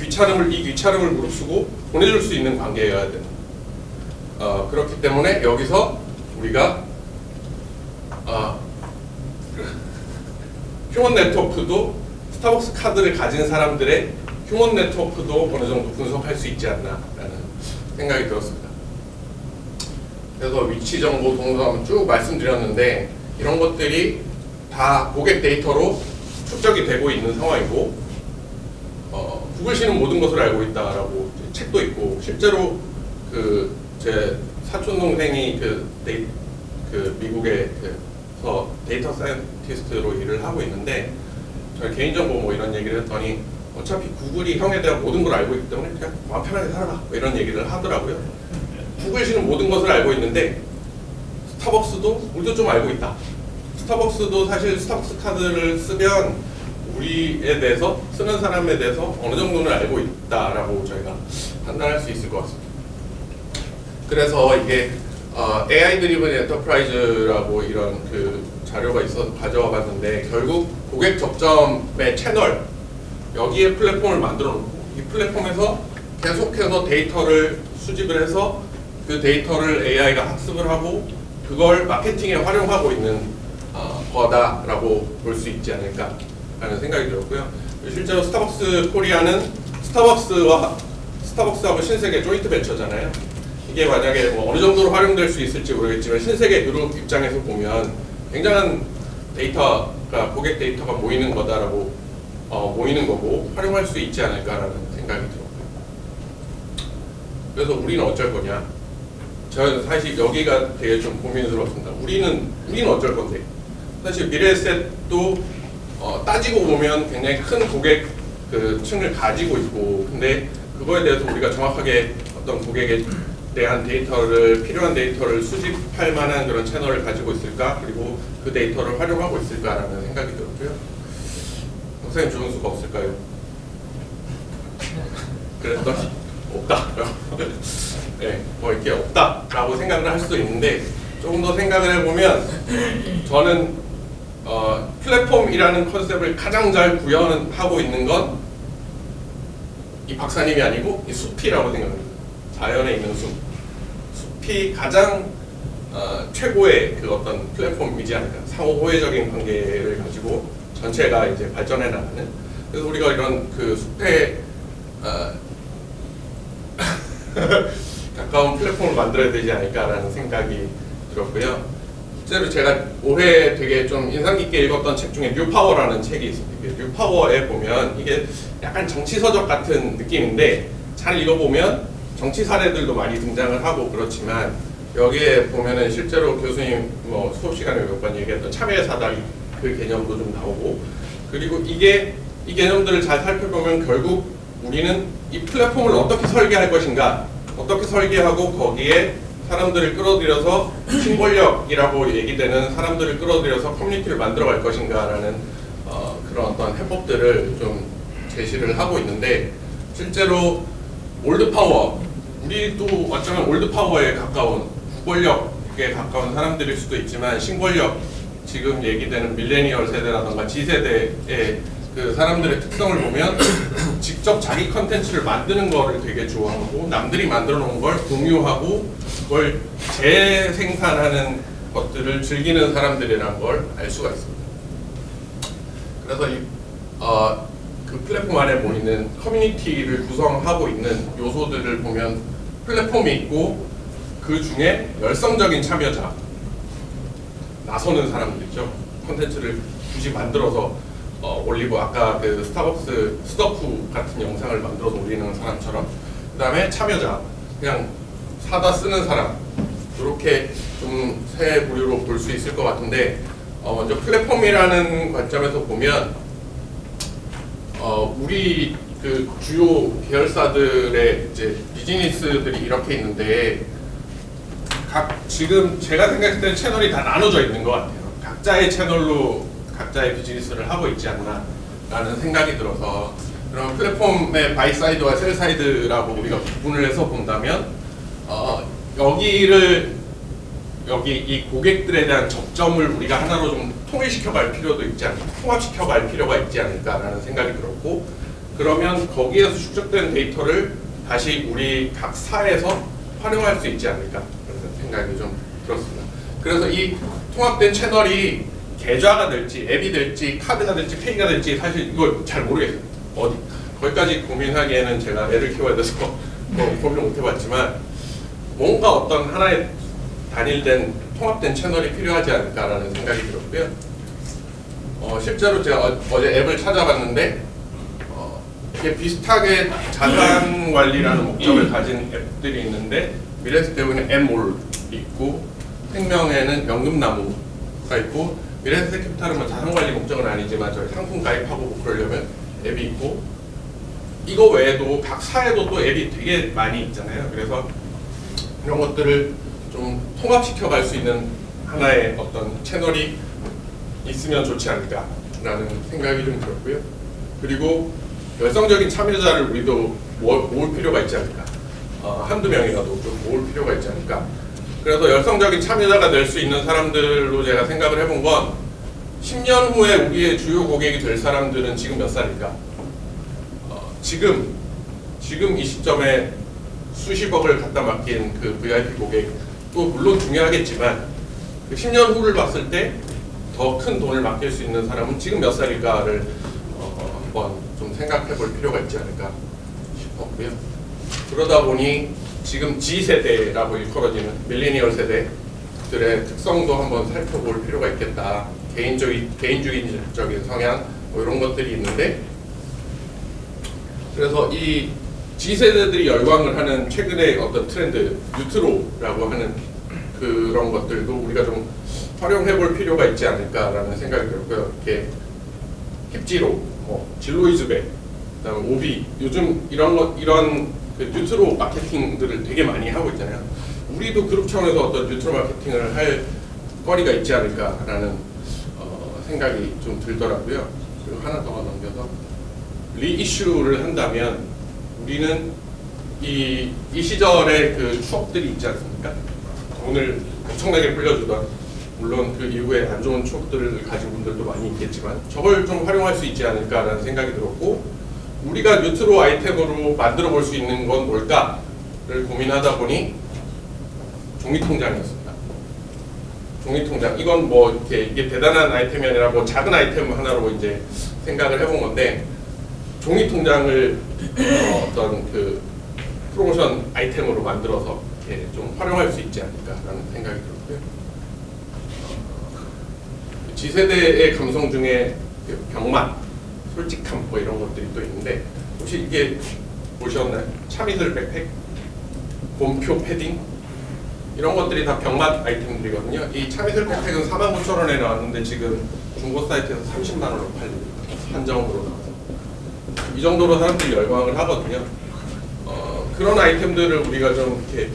귀찮음을 무릅쓰고 보내줄 수 있는 관계여야 됩니다. 그렇기 때문에 여기서 우리가 휴먼 네트워크도 스타벅스 카드를 가진 사람들의 휴먼 네트워크도 어느 정도 분석할 수 있지 않나라는 생각이 들었습니다. 그래서 위치 정보 동선 쭉 말씀드렸는데 이런 것들이 다 고객 데이터로 축적이 되고 있는 상황이고 구글시는 모든 것을 알고 있다라고 책도 있고 실제로 제 사촌 동생이 미국에서 데이터 사이언티스트로 일을 하고 있는데 저희 개인정보 뭐 이런 얘기를 했더니 어차피 구글이 형에 대한 모든 걸 알고 있기 때문에 그냥 마음 편하게 살아라 뭐 이런 얘기를 하더라고요. 구글시는 모든 것을 알고 있는데 스타벅스도 우리도 좀 알고 있다. 스타벅스도 사실 스타벅스 카드를 쓰면 우리에 대해서 쓰는 사람에 대해서 어느 정도는 알고 있다라고 저희가 판단할 수 있을 것 같습니다. 그래서 이게 AI 드리븐 엔터프라이즈라고 이런 자료가 있어서 가져와 봤는데 결국 고객 접점의 채널 여기에 플랫폼을 만들어 놓고 이 플랫폼에서 계속해서 데이터를 수집을 해서 그 데이터를 AI가 학습을 하고 그걸 마케팅에 활용하고 있는 거다라고 볼 수 있지 않을까라는 생각이 들었고요. 실제로 스타벅스 코리아는 스타벅스하고 신세계 조인트 벤처잖아요. 이게 만약에 어느 정도로 활용될 수 있을지 모르겠지만 신세계 그룹 입장에서 보면 굉장한 데이터가 고객 데이터가 모이는 거다라고 모이는 거고 활용할 수 있지 않을까라는 생각이 들었고요. 그래서 우리는 어쩔 거냐? 저는 사실 여기가 되게 좀 고민스럽습니다. 우리는 어쩔 건데 사실 미래에셋도 따지고 보면 굉장히 큰 고객 층을 가지고 있고 근데 그거에 대해서 우리가 정확하게 어떤 고객에 대한 필요한 데이터를 수집할 만한 그런 채널을 가지고 있을까 그리고 그 데이터를 활용하고 있을까라는 생각이 들었고요. 선생님 좋은 수가 없을까요? 그랬더니 없다. 네, 뭐 이렇게 없다라고 생각을 할 수도 있는데 조금 더 생각을 해보면 저는 플랫폼이라는 컨셉을 가장 잘 구현하고 있는 건 이 박사님이 아니고 이 숲이라고 생각합니다. 자연에 있는 숲이 가장 최고의 어떤 플랫폼이지 않을까. 상호 호혜적인 관계를 가지고 전체가 이제 발전해 나가는. 그래서 우리가 이런 숲에 가까운 플랫폼을 만들어야 되지 않을까라는 생각이 들었고요. 실제로 제가 올해 되게 좀 인상 깊게 읽었던 책 중에 뉴파워라는 책이 있습니다. 뉴파워에 보면 이게 약간 정치서적 같은 느낌인데 잘 읽어보면 정치 사례들도 많이 등장을 하고 그렇지만 여기에 보면은 실제로 교수님 수업 시간에 몇 번 얘기했던 참여의 사다리 그 개념도 좀 나오고 그리고 이 개념들을 잘 살펴보면 결국 우리는 이 플랫폼을 어떻게 설계할 것인가 어떻게 설계하고 거기에 사람들을 끌어들여서 신권력이라고 얘기되는 사람들을 끌어들여서 커뮤니티를 만들어갈 것인가라는 그런 어떤 해법들을 좀 제시를 하고 있는데 실제로 올드파워 우리도 어쩌면 올드파워에 가까운 구권력에 가까운 사람들일 수도 있지만 신권력 지금 얘기되는 밀레니얼 세대라던가 G세대의 사람들의 특성을 보면 직접 자기 컨텐츠를 만드는 거를 되게 좋아하고 남들이 만들어 놓은 걸 공유하고 그걸 재생산하는 것들을 즐기는 사람들이라는 걸 알 수가 있습니다. 그래서 그 플랫폼 안에 모이는 커뮤니티를 구성하고 있는 요소들을 보면 플랫폼이 있고 그 중에 열성적인 참여자 나서는 사람들이죠. 컨텐츠를 굳이 만들어서 올리고 아까 스타벅스 스더쿠 같은 영상을 만들어서 올리는 사람처럼 그 다음에 참여자 그냥 사다 쓰는 사람 이렇게 좀 세 부류로 볼 수 있을 것 같은데 먼저 플랫폼이라는 관점에서 보면 우리 주요 계열사들의 이제 비즈니스들이 이렇게 있는데 지금 제가 생각할 때는 채널이 다 나눠져 있는 것 같아요. 각자의 채널로 각자의 비즈니스를 하고 있지 않나라는 생각이 들어서, 그럼 플랫폼의 바이 사이드와 셀 사이드라고 우리가 구분을 해서 본다면 여기 이 고객들에 대한 접점을 우리가 하나로 좀 통일시켜갈 필요도 있지 않을까, 통합시켜갈 필요가 있지 않을까라는 생각이 들었고, 그러면 거기에서 축적된 데이터를 다시 우리 각 사에서 활용할 수 있지 않을까 그런 생각이 좀 들었습니다. 그래서 이 통합된 채널이 계좌가 될지 앱이 될지 카드가 될지 페이가 될지 사실 이걸 잘 모르겠어요. 거기까지 고민하기에는 제가 애를 키워야 돼서 고민을 못 해봤지만, 뭔가 어떤 하나의 단일된 통합된 채널이 필요하지 않을까라는 생각이 들었고요. 실제로 제가 어제 앱을 찾아봤는데 이게 비슷하게 자산 관리라는 목적을 가진 앱들이 있는데, 미래에셋대우는 엠올 있고, 생명에는 연금나무가 있고, 미래에셋캐피탈은 뭐 자산 관리 목적은 아니지만 저희 상품 가입하고 뭐 그러려면 앱이 있고, 이거 외에도 각 사에도 또 앱이 되게 많이 있잖아요. 그래서 이런 것들을 좀 통합시켜 갈 수 있는 하나의 어떤 채널이 있으면 좋지 않을까라는 생각이 좀 들었고요. 그리고 열성적인 참여자를 우리도 모을 필요가 있지 않을까, 한두 명이라도 좀 모을 필요가 있지 않을까. 그래서 열성적인 참여자가 될 수 있는 사람들로 제가 생각을 해본 건, 10년 후에 우리의 주요 고객이 될 사람들은 지금 몇 살일까? 지금 이 시점에 수십억을 갖다 맡긴 그 VIP 고객도 물론 중요하겠지만, 그 10년 후를 봤을 때 더 큰 돈을 맡길 수 있는 사람은 지금 몇 살일까를 한번 좀 생각해 볼 필요가 있지 않을까 싶었고요. 그러다 보니 지금 G세대라고 일컬어지는 밀레니얼 세대들의 특성도 한번 살펴볼 필요가 있겠다. 개인주의적인 성향 뭐 이런 것들이 있는데, 그래서 이 G세대들이 열광을 하는 최근의 어떤 트렌드, 뉴트로라고 하는 그런 것들도 우리가 좀 활용해 볼 필요가 있지 않을까라는 생각이 들고요. 이렇게 힙지로, 뭐 진로이즈백, 그다음에 오비, 요즘 이런 그 뉴트로 마케팅들을 되게 많이 하고 있잖아요. 우리도 그룹 차원에서 어떤 뉴트로 마케팅을 할 거리가 있지 않을까라는 생각이 좀 들더라고요. 그리고 하나 더 넘겨서 리이슈를 한다면, 우리는 이 시절의 그 추억들이 있지 않습니까? 돈을 엄청나게 불려주던, 물론 그 이후에 안 좋은 추억들을 가진 분들도 많이 있겠지만, 저걸 좀 활용할 수 있지 않을까라는 생각이 들었고, 우리가 뉴트로 아이템으로 만들어 볼 수 있는 건 뭘까를 고민하다 보니 종이통장이었습니다. 종이통장, 이건 뭐 이렇게 이게 대단한 아이템이 아니라 뭐 작은 아이템 하나로 이제 생각을 해본 건데, 종이통장을 어떤 그 프로모션 아이템으로 만들어서 이렇게 좀 활용할 수 있지 않을까라는 생각이 들었고요. G세대의 감성 중에 병맛, 솔직함 뭐 이런 것들이 또 있는데, 혹시 이게 보셨나요? 참이슬 백팩, 곰표 패딩, 이런 것들이 다 병맛 아이템들이거든요. 이 참이슬 백팩은 49,000원에 나왔는데 지금 중고 사이트에서 30만 원으로 팔립니다. 한정으로 나와서. 이 정도로 사람들이 열광을 하거든요. 그런 아이템들을 우리가 좀 이렇게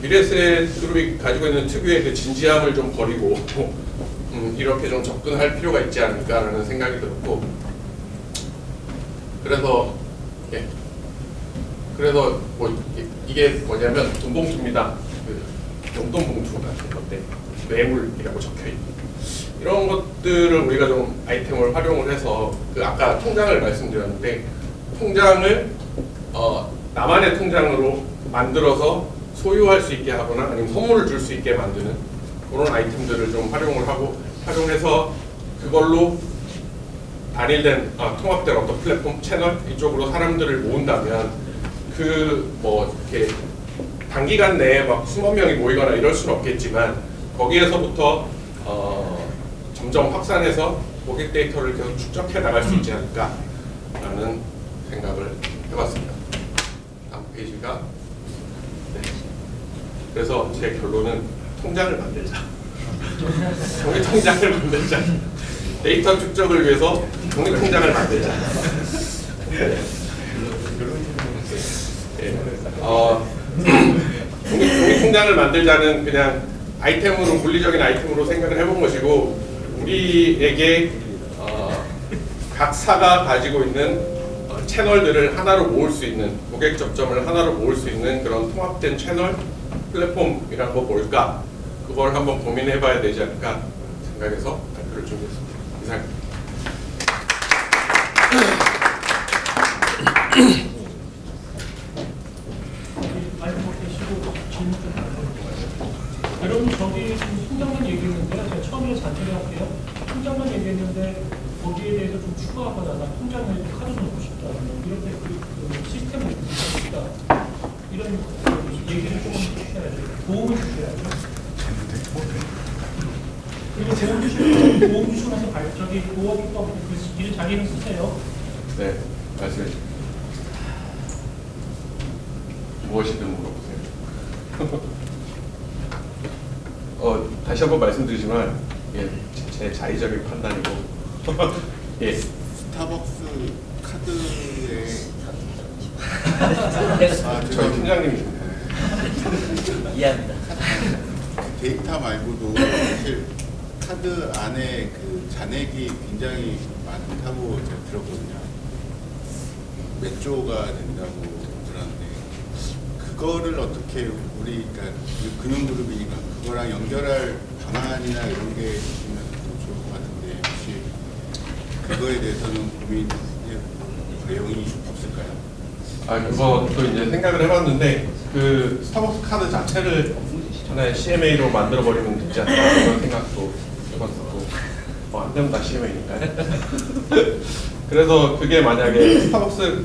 미래에셋 그룹이 가지고 있는 특유의 그 진지함을 좀 버리고 이렇게 좀 접근할 필요가 있지 않을까라는 생각이 들었고, 그래서 뭐 이게 뭐냐면 돈봉투입니다. 그 용돈 봉투 같은 건데 뇌물이라고 적혀 있는 이런 것들을 우리가 좀 아이템을 활용을 해서, 그 아까 통장을 말씀드렸는데, 통장을 나만의 통장으로 만들어서 소유할 수 있게 하거나 아니면 선물을 줄 수 있게 만드는 그런 아이템들을 좀 활용해서 그걸로 단일된 통합된 어떤 플랫폼 채널 이쪽으로 사람들을 모은다면, 그 뭐 이렇게 단기간 내에 막 수만 명이 모이거나 이럴 수는 없겠지만, 거기에서부터 점점 확산해서 고객 데이터를 계속 축적해 나갈 수 있지 않을까라는 생각을 해봤습니다. 다음 페이지가, 네. 그래서 제 결론은 통장을 만들자. 종이 통장을 만들자. 데이터 축적을 위해서 종이 통장을 만들자. 종이통장을 만들자는 그냥 아이템으로 물리적인 아이템으로 생각을 해본 것이고 우리에게 각 사가 가지고 있는 채널들을 하나로 모을 수 있는 고객 접점을 하나로 모을 수 있는 그런 통합된 채널 플랫폼이란 거 뭘까? 그걸 한번 고민해봐야 되지 않을까 생각해서 발표를 준비했습니다. 이상입니다. 여러분 저기 지금 통장만 얘기했는데요. 제가 처음에 잔소리 할게요. 통장만 얘기했는데 거기에 대해서 좀 추가하거나 나 통장에 카드 넣고 싶다. 이렇게 그 시스템을 넣고 싶다. 이런 얘기를 조금 해주셔야죠. 도움을 주셔야죠. 그리고 도움 주시고 나서 저기 도어기법 일 자기는 쓰세요. 네, 말씀해 주세요. 무엇이든 물어보세요. 다시 한번 말씀드리지만 예, 제 자의적인 판단이고 예. 스타벅스 카드에 저희 팀장님이십니다. 이해합니다. 데이터 말고도 사실 카드 안에 그 잔액이 굉장히 많다고 제가 들었거든요. 몇 조가 된다고 들었는데 그거를 어떻게 우리가 금융그룹이니까 그거랑 연결할 방안이나 이런 게 있으면 좋을 것 같은데 혹시 그거에 대해서는 고민해 내용이 없을까요? 그것도 이제 생각을 해봤는데 그 스타벅스 카드 자체를 하나의 CMA로 만들어 버리면 되지 않나 그런 생각도 해봤었고 안 되면 다 CMA니까요. 그래서 그게 만약에 스타벅스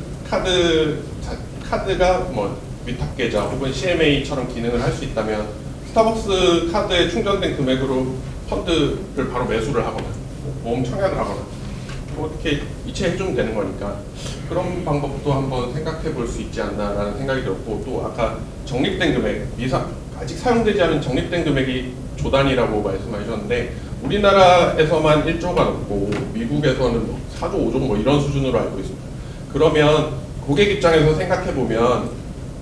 카드가 뭐 위탁 계좌 혹은 CMA처럼 기능을 할 수 있다면 스타벅스 카드에 충전된 금액으로 펀드를 바로 매수를 하거나 모험 청약을 하거나 이렇게 이체해주면 되는 거니까 그런 방법도 한번 생각해 볼 수 있지 않나라는 생각이 들었고 또 아까 적립된 금액 아직 사용되지 않은 적립된 금액이 조단이라고 말씀하셨는데 우리나라에서만 1조가 넘고 미국에서는 뭐 4조, 5조 뭐 이런 수준으로 알고 있습니다. 그러면 고객 입장에서 생각해 보면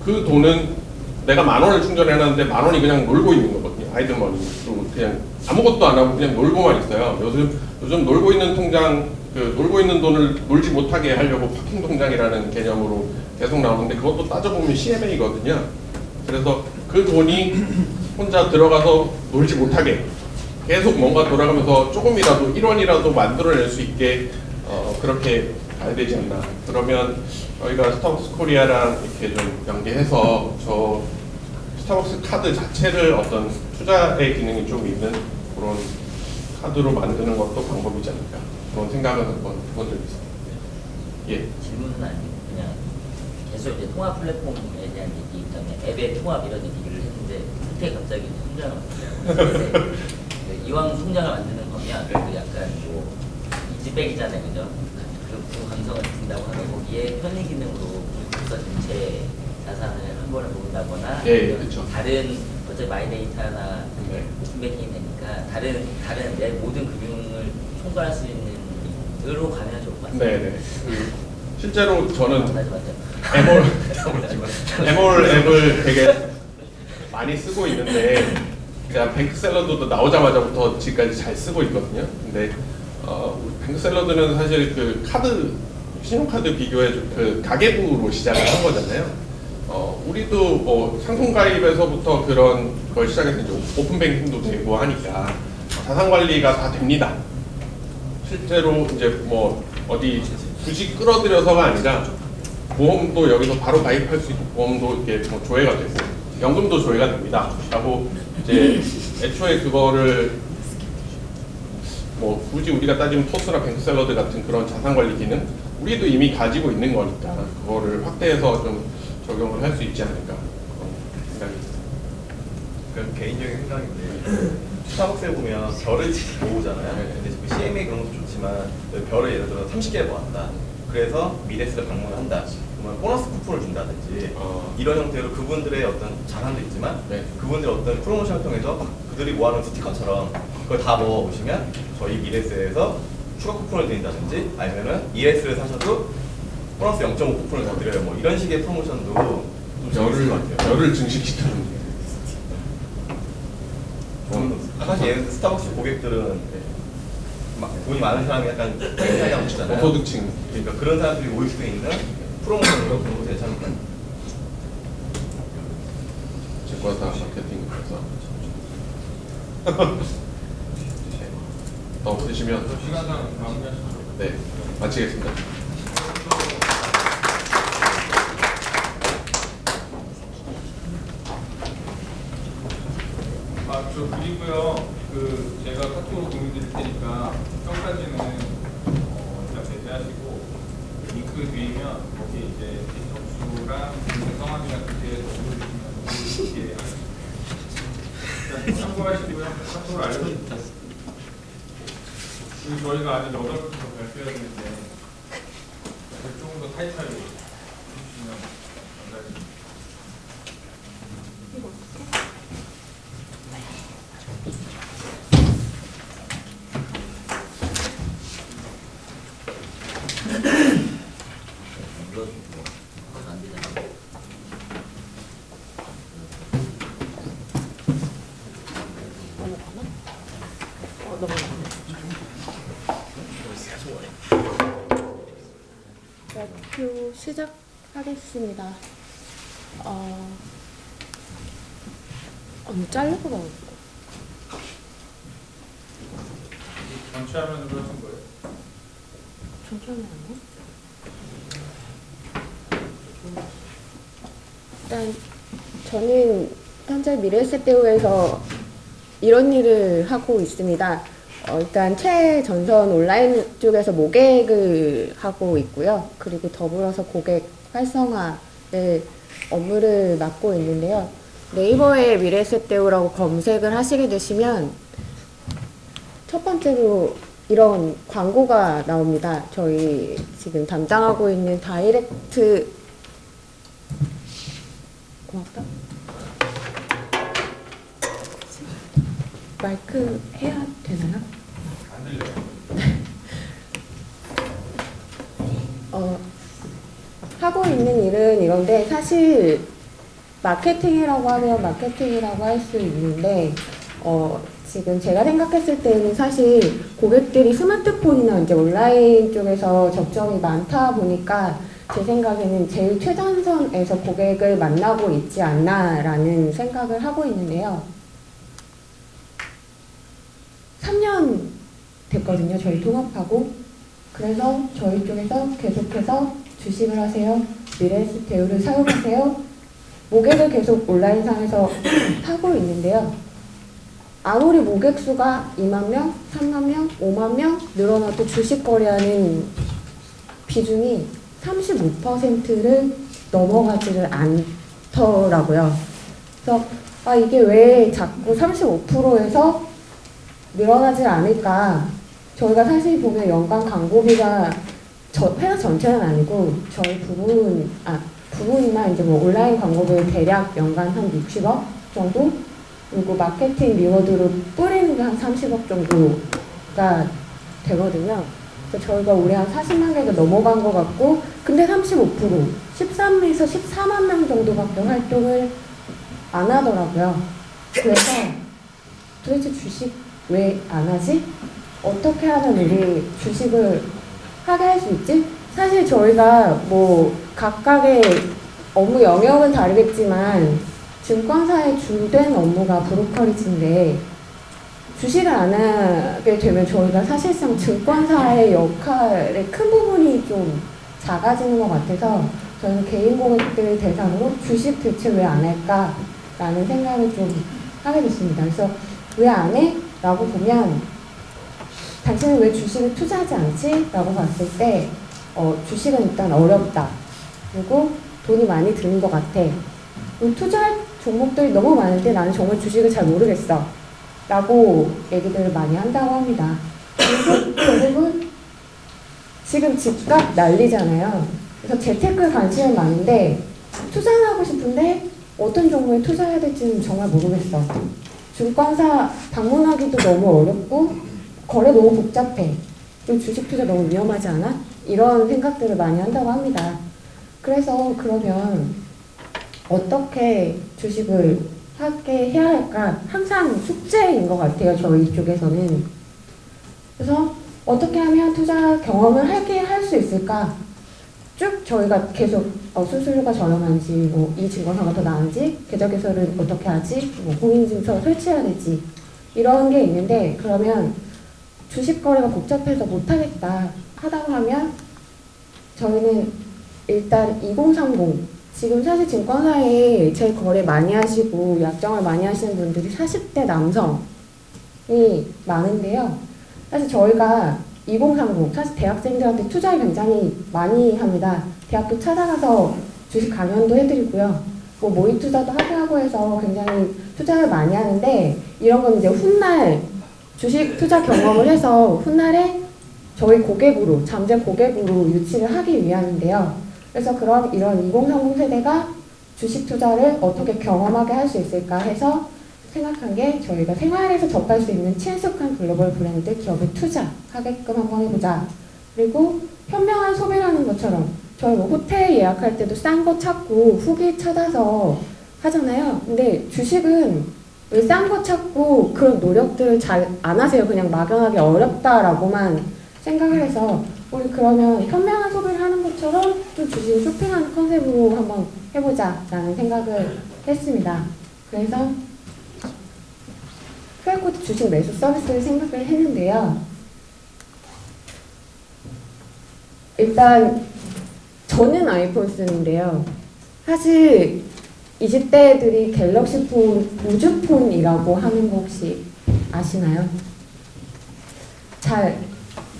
그 돈은 내가 10,000원을 충전해놨는데 10,000원이 그냥 놀고 있는 거거든요. 아이드머니로 그냥 아무것도 안 하고 그냥 놀고만 있어요. 요즘 놀고 있는 통장, 놀고 있는 돈을 놀지 못하게 하려고 파킹 통장이라는 개념으로 계속 나오는데 그것도 따져보면 CMA거든요. 그래서 그 돈이 혼자 들어가서 놀지 못하게 계속 뭔가 돌아가면서 조금이라도 1원이라도 만들어낼 수 있게 그렇게 가야 되지 않나. 그러면 저희가 스타벅스 코리아랑 이렇게 좀 연계해서 저 스타벅스 카드 자체를 어떤 투자의 기능이 좀 있는 그런 카드로 만드는 것도 방법이지 않을까. 그런 생각은 한번 해본 적이 있습니다. 예. 질문은 아니고 그냥 계속 이제 통합 플랫폼에 대한 얘기 때문에 앱의 통합 이런 얘기를 했는데 그때 갑자기 통장을 만들어요. 이왕 통장을 만드는 거면 그 약간 뭐 이지백이잖아요, 그죠? 그 감성을 든다고 하면 거기에 편의 기능으로 부서 전체 자산을 한 번에 모은다거나 예, 그렇죠. 다른 어차피 마이데이터나 네. 오픈뱅킹이 되니까 다른 내 모든 금융을 총괄할 수 있는 으로 가면 좋을 것 같아요. 네네. 실제로 저는 맞아. 에몰 앱을 되게 많이 쓰고 있는데 그냥 뱅크샐러드도 나오자마자부터 지금까지 잘 쓰고 있거든요. 근데 뱅크샐러드는 사실 그 신용카드 비교해 그 가계부로 시작을 한 거잖아요. 우리도 뭐 상품가입에서부터 그런 걸 시작해서 이제 오픈뱅킹도 되고 하니까 자산 관리가 다 됩니다. 실제로 이제 뭐 어디 굳이 끌어들여서가 아니라 보험도 여기서 바로 가입할 수 있고 보험도 이렇게 뭐 조회가 되고 연금도 조회가 됩니다. 라고 이제 애초에 그거를 뭐 굳이 우리가 따지면 토스나 뱅크샐러드 같은 그런 자산관리 기능 우리도 이미 가지고 있는 거니까 그거를 확대해서 좀 적용을 할 수 있지 않을까 그런 생각이 듭니다. 그건 개인적인 생각인데 스타벅스에 보면 별을 모으잖아요. 근데 그 CMA 그런 것도 좋지만 별을 예를 들어 30개 모았다. 그래서 미래스를 방문한다. 그러면 보너스 쿠폰을 준다든지 이런 형태로 그분들의 어떤 자산도 있지만 네. 그분들의 어떤 프로모션을 통해서 그들이 모아놓은 스티커처럼 그걸 다 모아보시면 저희 미래스에서 추가 쿠폰을 드린다든지 아니면은 ES를 사셔도 보너스 0.5 쿠폰을 더 드려요. 뭐 이런 식의 프로모션도 좀 재밌을 것 같아요. 열을 증식시키는 사실 얘는 스타벅스 고객들은 막 돈이 많은 사람이 약간 땡땡하고 있잖아요. 소득층. 그러니까 그런 사람들이 모일 수 있는 프로모션으로 그런 거 괜찮을까요? 증권사 마케팅에서 더 없으시면 시간상 마무리하시죠. 네 마치겠습니다. 저 그리고요, 제가 카톡으로 공유 드릴 테니까 평까지는 일단 배제하시고 링크 뒤이면 거기 이제 접수랑 성함이 같은 게 적어주시면 이렇게 일단 참고하시고요. 카톡으로 알려드립니다. 그리고 저희가 아직 8시부터 발표해야 되는데 조금 더 타이트하게 해주시면 감사하겠습니다. 이거 안 되잖아. 발표 시작하겠습니다. 자르고 나올 거. 전체 화면으로 하신 거예요? 천천히 하네. 일단 저는 현재 미래에셋대우에서 이런 일을 하고 있습니다. 일단 최전선 온라인 쪽에서 모객을 하고 있고요. 그리고 더불어서 고객 활성화를 업무를 맡고 있는데요. 네이버에 미래에셋대우라고 검색을 하시게 되시면 첫 번째로 이런 광고가 나옵니다. 저희 지금 담당하고 있는 다이렉트 고맙다. 마이크 해야 되나요? 안 들려요. 하고 있는 일은 이런데 사실 마케팅이라고 하면 마케팅이라고 할 수 있는데 지금 제가 생각했을 때는 사실 고객들이 스마트폰이나 이제 온라인 쪽에서 접점이 많다 보니까 제 생각에는 제일 최전선에서 고객을 만나고 있지 않나라는 생각을 하고 있는데요. 3년 됐거든요. 저희 통합하고. 그래서 저희 쪽에서 계속해서 주식을 하세요. 미래에셋대우를 사용하세요. 모객을 계속 온라인상에서 하고 있는데요. 아무리 모객 수가 2만 명, 3만 명, 5만 명 늘어나도 주식 거래하는 비중이 35%를 넘어가지를 않더라고요. 그래서 이게 왜 자꾸 35%에서 늘어나지 않을까? 저희가 사실 보면 연간 광고비가 회사 전체는 아니고 저희 부분이나 이제 뭐 온라인 광고비 대략 연간 한 60억 정도? 그리고 마케팅 리워드로 뿌리는 게 한 30억 정도가 되거든요. 그래서 저희가 올해 한 40만 개가 넘어간 것 같고, 근데 35%, 13에서 14만 명 정도밖에 활동을 안 하더라고요. 그래서 도대체 주식 왜 안 하지? 어떻게 하면 우리 주식을 하게 할 수 있지? 사실 저희가 뭐 각각의 업무 영역은 다르겠지만 증권사의 주된 업무가 브로커리지인데 주식을 안 하게 되면 저희가 사실상 증권사의 역할의 큰 부분이 좀 작아지는 것 같아서 저는 개인 고객들 대상으로 주식 대체 왜 안 할까라는 생각을 좀 하게 됐습니다. 그래서 왜 안 해? 라고 보면 당신은 왜 주식을 투자하지 않지? 라고 봤을 때 주식은 일단 어렵다. 그리고 돈이 많이 드는 것 같아. 투자할 종목들이 너무 많은데 나는 정말 주식을 잘 모르겠어. 라고 얘기들을 많이 한다고 합니다. 그리고 대부분 지금 집값 난리잖아요. 그래서 재테크에 관심이 많은데 투자를 하고 싶은데 어떤 종목에 투자해야 될지는 정말 모르겠어. 증권사 방문하기도 너무 어렵고 거래 너무 복잡해. 그리고 주식 투자 너무 위험하지 않아? 이런 생각들을 많이 한다고 합니다. 그래서 그러면 어떻게 주식을 하게 해야 할까 항상 숙제인 것 같아요. 저희 쪽에서는. 그래서 어떻게 하면 투자 경험을 하게 할 수 있을까? 쭉 저희가 계속 수수료가 저렴한지, 뭐 이 증권사가 더 나은지, 계좌 개설은 어떻게 하지, 뭐 공인증서 설치해야 되지 이런 게 있는데, 그러면 주식 거래가 복잡해서 못하겠다 하다고 하면 저희는 일단 2030 지금 사실 증권사에 제 거래 많이 하시고 약정을 많이 하시는 분들이 40대 남성이 많은데요. 사실 저희가 2030 사실 대학생들한테 투자를 굉장히 많이 합니다. 대학교 찾아가서 주식 강연도 해드리고요. 뭐 모의 투자도 하고 해서 굉장히 투자를 많이 하는데, 이런 건 이제 훗날 주식 투자 경험을 해서 훗날에 저희 고객으로 잠재 고객으로 유치를 하기 위함인데요. 그래서 그런 이런 2030 세대가 주식 투자를 어떻게 경험하게 할 수 있을까 해서 생각한 게, 저희가 생활에서 접할 수 있는 친숙한 글로벌 브랜드 기업에 투자하게끔 한번 해보자. 그리고 현명한 소비라는 것처럼 저희 뭐 호텔 예약할 때도 싼 거 찾고 후기 찾아서 하잖아요. 근데 주식은 왜 싼 거 찾고 그런 노력들을 잘 안 하세요. 그냥 막연하게 어렵다라고만 생각을 해서, 우리 그러면 현명한 소비를 하는 것처럼 좀 주식 쇼핑하는 컨셉으로 한번 해보자라는 생각을 했습니다. 그래서 QR코드 주식 매수 서비스를 생각을 했는데요. 일단 저는 아이폰 쓰는데요. 사실 20대 애들이 갤럭시 폰 우주폰이라고 하는 거 혹시 아시나요?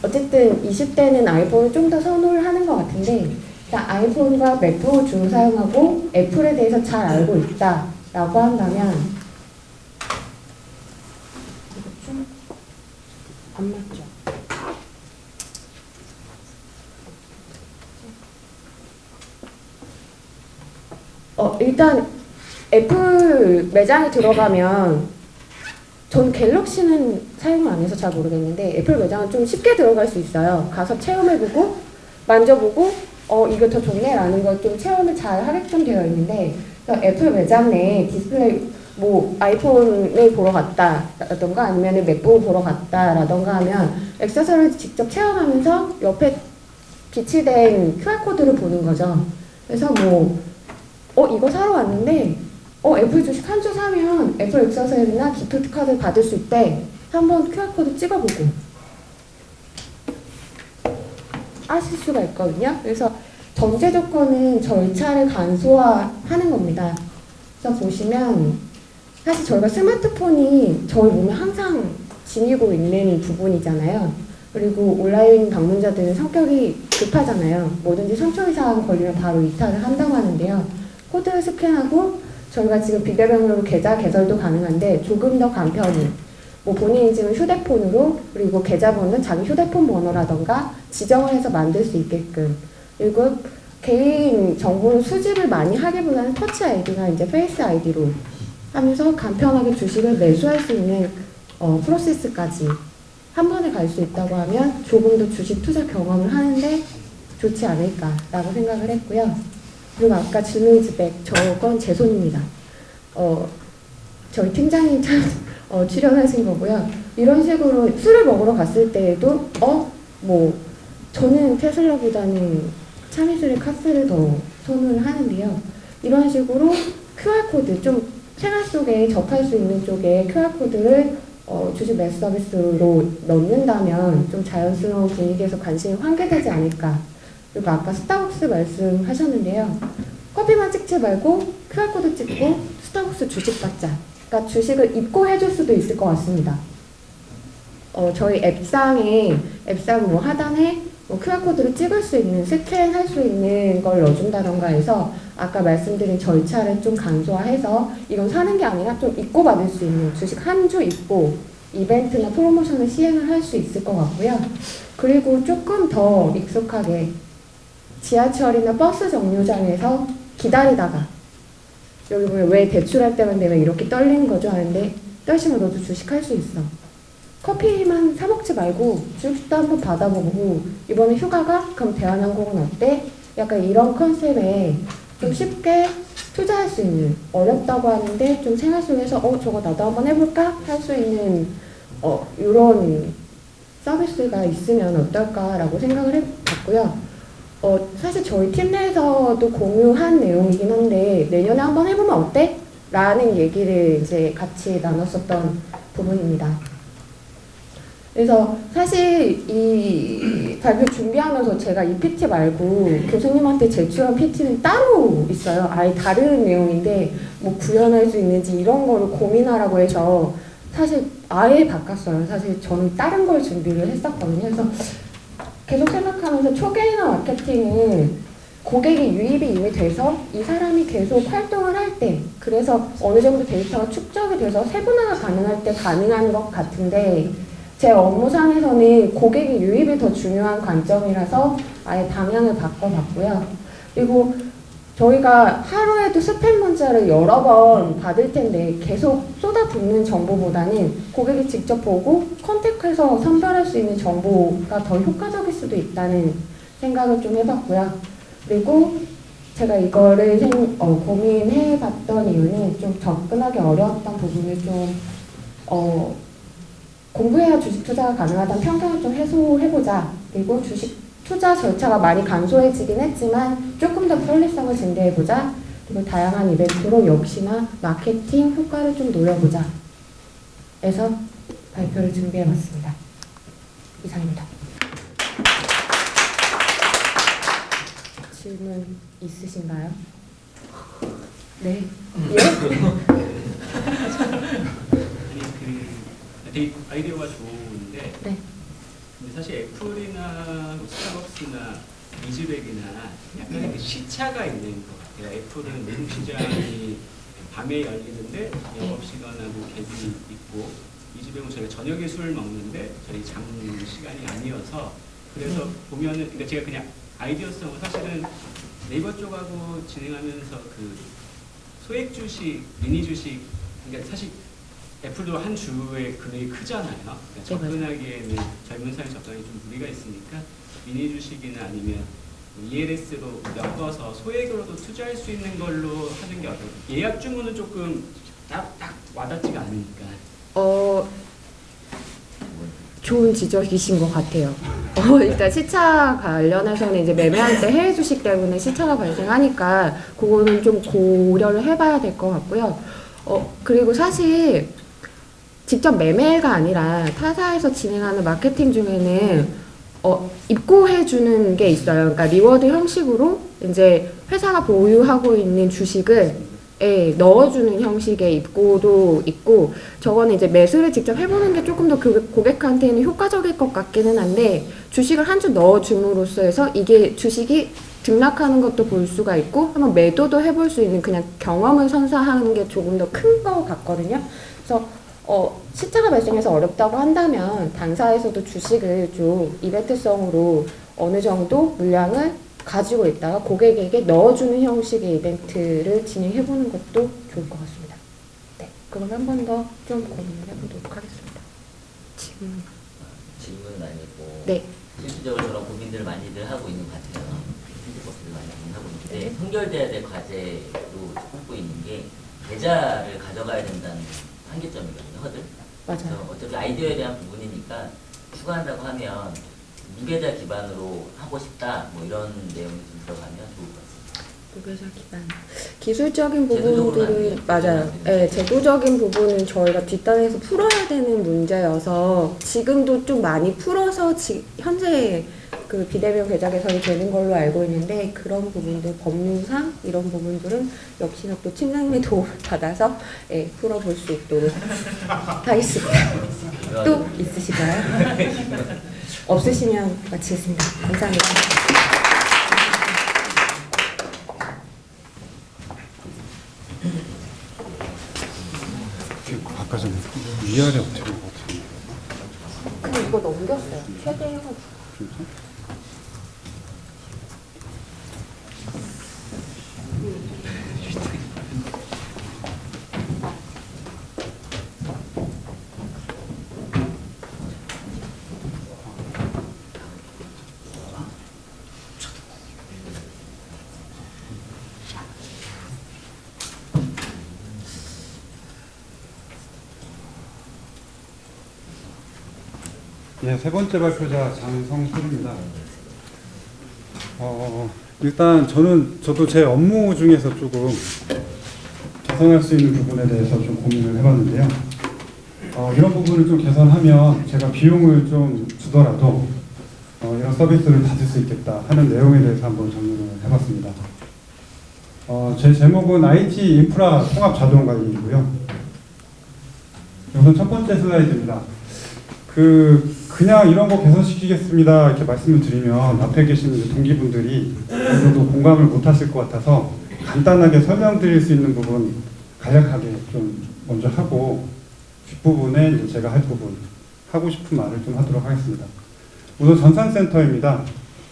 어쨌든 20대는 아이폰을 좀 더 선호를 하는 것 같은데, 아이폰과 맥북을 주로 사용하고 애플에 대해서 잘 알고 있다라고 한다면, 이거 좀 안 맞죠? 일단 애플 매장에 들어가면, 전 갤럭시는 사용을 안 해서 잘 모르겠는데 애플 매장은 좀 쉽게 들어갈 수 있어요. 가서 체험해보고 만져보고 이거 더 좋네 라는 걸 좀 체험을 잘 하게끔 되어 있는데, 애플 매장 내 디스플레이 뭐 아이폰을 보러 갔다라던가 아니면 맥북을 보러 갔다라던가 하면 액세서리를 직접 체험하면서 옆에 비치된 QR코드를 보는 거죠. 그래서 이거 사러 왔는데 애플 주식 한 주 사면 애플 액세서리나 기프트 카드 받을 수 있대. 한번 QR코드 찍어보고 아실 수가 있거든요. 그래서 전제 조건은 절차를 간소화하는 겁니다. 그래서 보시면 사실 저희가 스마트폰이 저희 몸에 항상 지니고 있는 부분이잖아요. 그리고 온라인 방문자들은 성격이 급하잖아요. 뭐든지 3초 이상 걸리면 바로 이탈을 한다고 하는데요. 코드 스캔하고 저희가 지금 비대면으로 계좌 개설도 가능한데, 조금 더 간편히 본인 인증은 휴대폰으로, 그리고 계좌번호는 자기 휴대폰 번호라던가 지정을 해서 만들 수 있게끔, 그리고 개인 정보를 수집을 많이 하기보다는 터치 아이디나 이제 페이스 아이디로 하면서 간편하게 주식을 매수할 수 있는 프로세스까지 한 번에 갈 수 있다고 하면 조금 더 주식 투자 경험을 하는데 좋지 않을까라고 생각을 했고요. 그리고 아까 질문지백 저건 제 손입니다. 저희 팀장님 출연하신 거고요. 이런 식으로 술을 먹으러 갔을 때에도 저는 테슬라보다는 차미술의 카스를 더 선호를 하는데요. 이런 식으로 QR코드 좀 생활 속에 접할 수 있는 쪽에 QR코드를 주식 매수 서비스로 넣는다면 좀 자연스러운 분위기에서 관심이 환기되지 않을까. 그리고 아까 스타벅스 말씀하셨는데요. 커피만 찍지 말고 QR코드 찍고 스타벅스 주식 받자. 그러니까 주식을 입고해줄 수도 있을 것 같습니다. 저희 앱상 하단에 QR코드를 찍을 수 있는, 스캔할 수 있는 걸 넣어준다던가 해서 아까 말씀드린 절차를 좀 간소화해서 이건 사는 게 아니라 좀 입고 받을 수 있는 주식 한 주 입고 이벤트나 프로모션을 시행을 할 수 있을 것 같고요. 그리고 조금 더 익숙하게 지하철이나 버스 정류장에서 기다리다가 여기 보면 왜 대출할 때만 되면 이렇게 떨리는 거죠 하는데, 떨시면 너도 주식할 수 있어. 커피만 사 먹지 말고 주식도 한번 받아보고, 이번에 휴가가? 그럼 대한항공은 어때? 약간 이런 컨셉에 좀 쉽게 투자할 수 있는, 어렵다고 하는데 좀 생활 속에서 저거 나도 한번 해볼까 할 수 있는 이런 서비스가 있으면 어떨까라고 생각을 해봤고요. 사실 저희 팀 내에서도 공유한 내용이긴 한데 내년에 한번 해보면 어때? 라는 얘기를 이제 같이 나눴었던 부분입니다. 그래서 사실 이 발표 준비하면서 제가 이 PT 말고 교수님한테 제출한 PT는 따로 있어요. 아예 다른 내용인데 뭐 구현할 수 있는지 이런 거를 고민하라고 해서 사실 아예 바꿨어요. 사실 저는 다른 걸 준비를 했었거든요. 그래서 계속 생각하면서 초계나 마케팅은 고객이 유입이 이미 돼서 이 사람이 계속 활동을 할 때, 그래서 어느 정도 데이터가 축적이 돼서 세분화가 가능할 때 가능한 것 같은데 제 업무상에서는 고객의 유입이 더 중요한 관점이라서 아예 방향을 바꿔봤고요. 그리고 저희가 하루에도 스팸 문자를 여러 번 받을 텐데 계속 쏟아붓는 정보보다는 고객이 직접 보고 컨택해서 선별할 수 있는 정보가 더 효과적일 수도 있다는 생각을 좀 해봤고요. 그리고 제가 이거를 고민해봤던 이유는 좀 접근하기 어려웠던 부분을 좀 공부해야 주식 투자가 가능하다는 편견을 좀 해소해보자. 그리고 주식 투자 절차가 많이 간소해지긴 했지만 조금 더 편리성을 증대해보자. 그리고 다양한 이벤트로 역시나 마케팅 효과를 좀 노려보자. 해서 발표를 준비해봤습니다. 이상입니다. 질문 있으신가요? 네. 예? 되게 아이디어가 좋은데 네. 근데 사실 애플이나 스타벅스나 이즈백이나 약간의 그 시차가 있는 것 같아요. 애플은 미국 시장이 밤에 열리는데 영업시간하고 갭이 있고 이즈백은 저희가 저녁에 술 먹는데 저희 장 시간이 아니어서 그래서 보면은 그러니까 제가 그냥 아이디어성은 사실은 네이버 쪽하고 진행하면서 그 소액 주식, 미니 주식 그러니까 사실 애플도 한 주에 금액이 크잖아요. 그러니까 접근하기에는 젊은 사회 접근이 좀 무리가 있으니까 미니 주식이나 아니면 ELS로 엮어서 소액으로도 투자할 수 있는 걸로 하는 게 어떨까요? 예약 주문은 조금 딱 와닿지가 않으니까. 좋은 지적이신 것 같아요. 일단 시차 관련해서는 이제 매매할 때 해외 주식 때문에 시차가 발생하니까 그거는 좀 고려를 해봐야 될 것 같고요. 그리고 사실 직접 매매가 아니라 타사에서 진행하는 마케팅 중에는 입고해주는 게 있어요. 그러니까 리워드 형식으로 이제 회사가 보유하고 있는 주식을 넣어주는 형식의 입고도 있고, 저거는 이제 매수를 직접 해보는 게 조금 더 그 고객한테는 효과적일 것 같기는 한데, 주식을 한 주 넣어줌으로써 해서 이게 주식이 등락하는 것도 볼 수가 있고, 한번 매도도 해볼 수 있는 그냥 경험을 선사하는 게 조금 더 큰 것 같거든요. 그래서 시차가 발생해서 어렵다고 한다면 당사에서도 주식을 좀 이벤트성으로 어느 정도 물량을 가지고 있다가 고객에게 넣어주는 형식의 이벤트를 진행해보는 것도 좋을 것 같습니다. 네, 그럼 한 번 더 좀 고민을 해보도록 하겠습니다. 질문은 아니고 네. 실질적으로 그런 고민들을 많이들 하고 있는 것 같아요. 필드버스를 많이 하고 있는데 선결돼야 될 과제로 꼽고 있는 게 계좌를 가져가야 된다는 한계점이거든요. 허들. 맞아요. 어차피 아이디어에 대한 부분이니까 추가한다고 하면 무계좌 기반으로 하고 싶다 뭐 이런 내용이 좀 들어가면 좋을 것 같습니다. 무계좌 기반. 기술적인 제도적으로는 부분들은 안 맞아요. 네, 제도적인 부분은 저희가 뒷단에서 풀어야 되는 문제여서 지금도 좀 많이 풀어서 현재 그 비대면 계좌 개설이 되는 걸로 알고 있는데, 그런 부분들 법률상 이런 부분들은 역시나 또 팀장님의 도움을 받아서 풀어볼 수 있도록 하겠습니다. 또 있으실까요? 없으시면 마치겠습니다. 감사합니다. 아까 전에 위아래 어떻게 근데 이거 넘겼어요. 최대한. 예, 세 번째 발표자 장성술입니다. 일단 저도 제 업무 중에서 조금 개선할 수 있는 부분에 대해서 좀 고민을 해봤는데요. 이런 부분을 좀 개선하면 제가 비용을 좀 주더라도 이런 서비스를 받을 수 있겠다 하는 내용에 대해서 한번 정리를 해봤습니다. 제 제목은 IT 인프라 통합 자동 관리이고요. 우선 첫 번째 슬라이드입니다. 그냥 이런 거 개선시키겠습니다 이렇게 말씀을 드리면 앞에 계신 동기분들이 어느 정도 공감을 못 하실 것 같아서 간단하게 설명드릴 수 있는 부분 간략하게 좀 먼저 하고 뒷부분에 이제 제가 할 부분 하고 싶은 말을 좀 하도록 하겠습니다. 우선 전산센터입니다.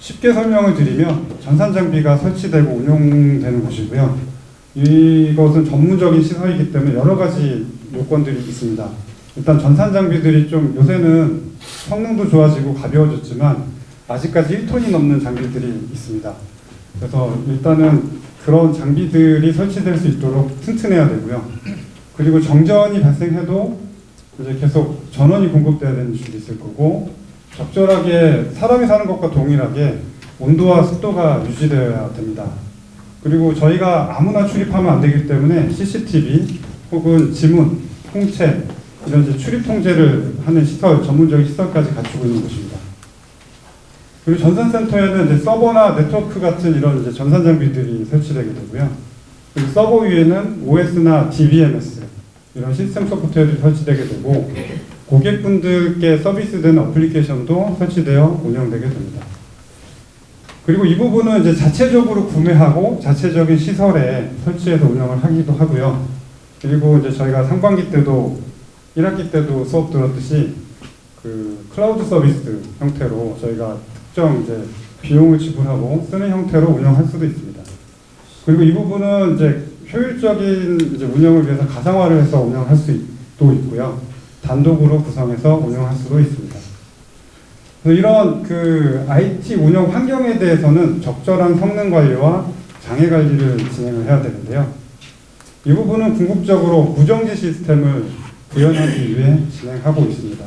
쉽게 설명을 드리면 전산 장비가 설치되고 운용되는 곳이고요. 이것은 전문적인 시설이기 때문에 여러 가지 요건들이 있습니다. 일단 전산 장비들이 좀 요새는 성능도 좋아지고 가벼워졌지만 아직까지 1톤이 넘는 장비들이 있습니다. 그래서 일단은 그런 장비들이 설치될 수 있도록 튼튼해야 되고요. 그리고 정전이 발생해도 이제 계속 전원이 공급돼야 되는 수도 있을 거고, 적절하게 사람이 사는 것과 동일하게 온도와 습도가 유지되어야 됩니다. 그리고 저희가 아무나 출입하면 안 되기 때문에 CCTV 혹은 지문, 통째 이런 이제 출입 통제를 하는 시설, 전문적인 시설까지 갖추고 있는 곳입니다. 그리고 전산센터에는 이제 서버나 네트워크 같은 이런 이제 전산 장비들이 설치되게 되고요. 그리고 서버 위에는 OS나 DBMS 이런 시스템 소프트웨어들이 설치되게 되고, 고객분들께 서비스되는 어플리케이션도 설치되어 운영되게 됩니다. 그리고 이 부분은 이제 자체적으로 구매하고 자체적인 시설에 설치해서 운영을 하기도 하고요. 그리고 이제 저희가 상반기 때도 1학기 때도 수업 들었듯이 그 클라우드 서비스 형태로 저희가 특정 이제 비용을 지불하고 쓰는 형태로 운영할 수도 있습니다. 그리고 이 부분은 이제 효율적인 이제 운영을 위해서 가상화를 해서 운영할 수도 있고요. 단독으로 구성해서 운영할 수도 있습니다. 그래서 이런 그 IT 운영 환경에 대해서는 적절한 성능 관리와 장애 관리를 진행을 해야 되는데요. 이 부분은 궁극적으로 무정지 시스템을 구현하기 위해 진행하고 있습니다.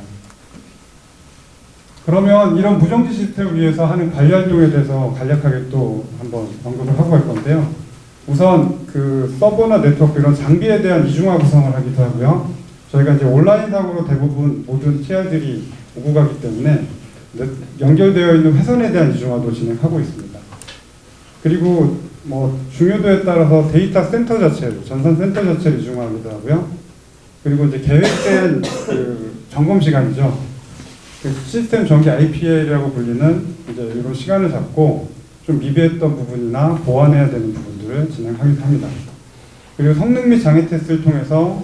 그러면 이런 무정지 시스템을 위해서 하는 관리 활동에 대해서 간략하게 또 한번 언급을 하고 갈 건데요. 우선 그 서버나 네트워크 이런 장비에 대한 이중화 구성을 하기도 하고요. 저희가 이제 온라인상으로 대부분 모든 TR들이 오고 가기 때문에 연결되어 있는 회선에 대한 이중화도 진행하고 있습니다. 그리고 뭐 중요도에 따라서 데이터 센터 자체를, 전산 센터 자체를 이중화하기도 하고요. 그리고 이제 계획된 그 점검 시간이죠. 그 시스템 정기 IPL이라고 불리는 이제 이런 시간을 잡고 좀 미비했던 부분이나 보완해야 되는 부분들을 진행하기도 합니다. 그리고 성능 및 장애 테스트를 통해서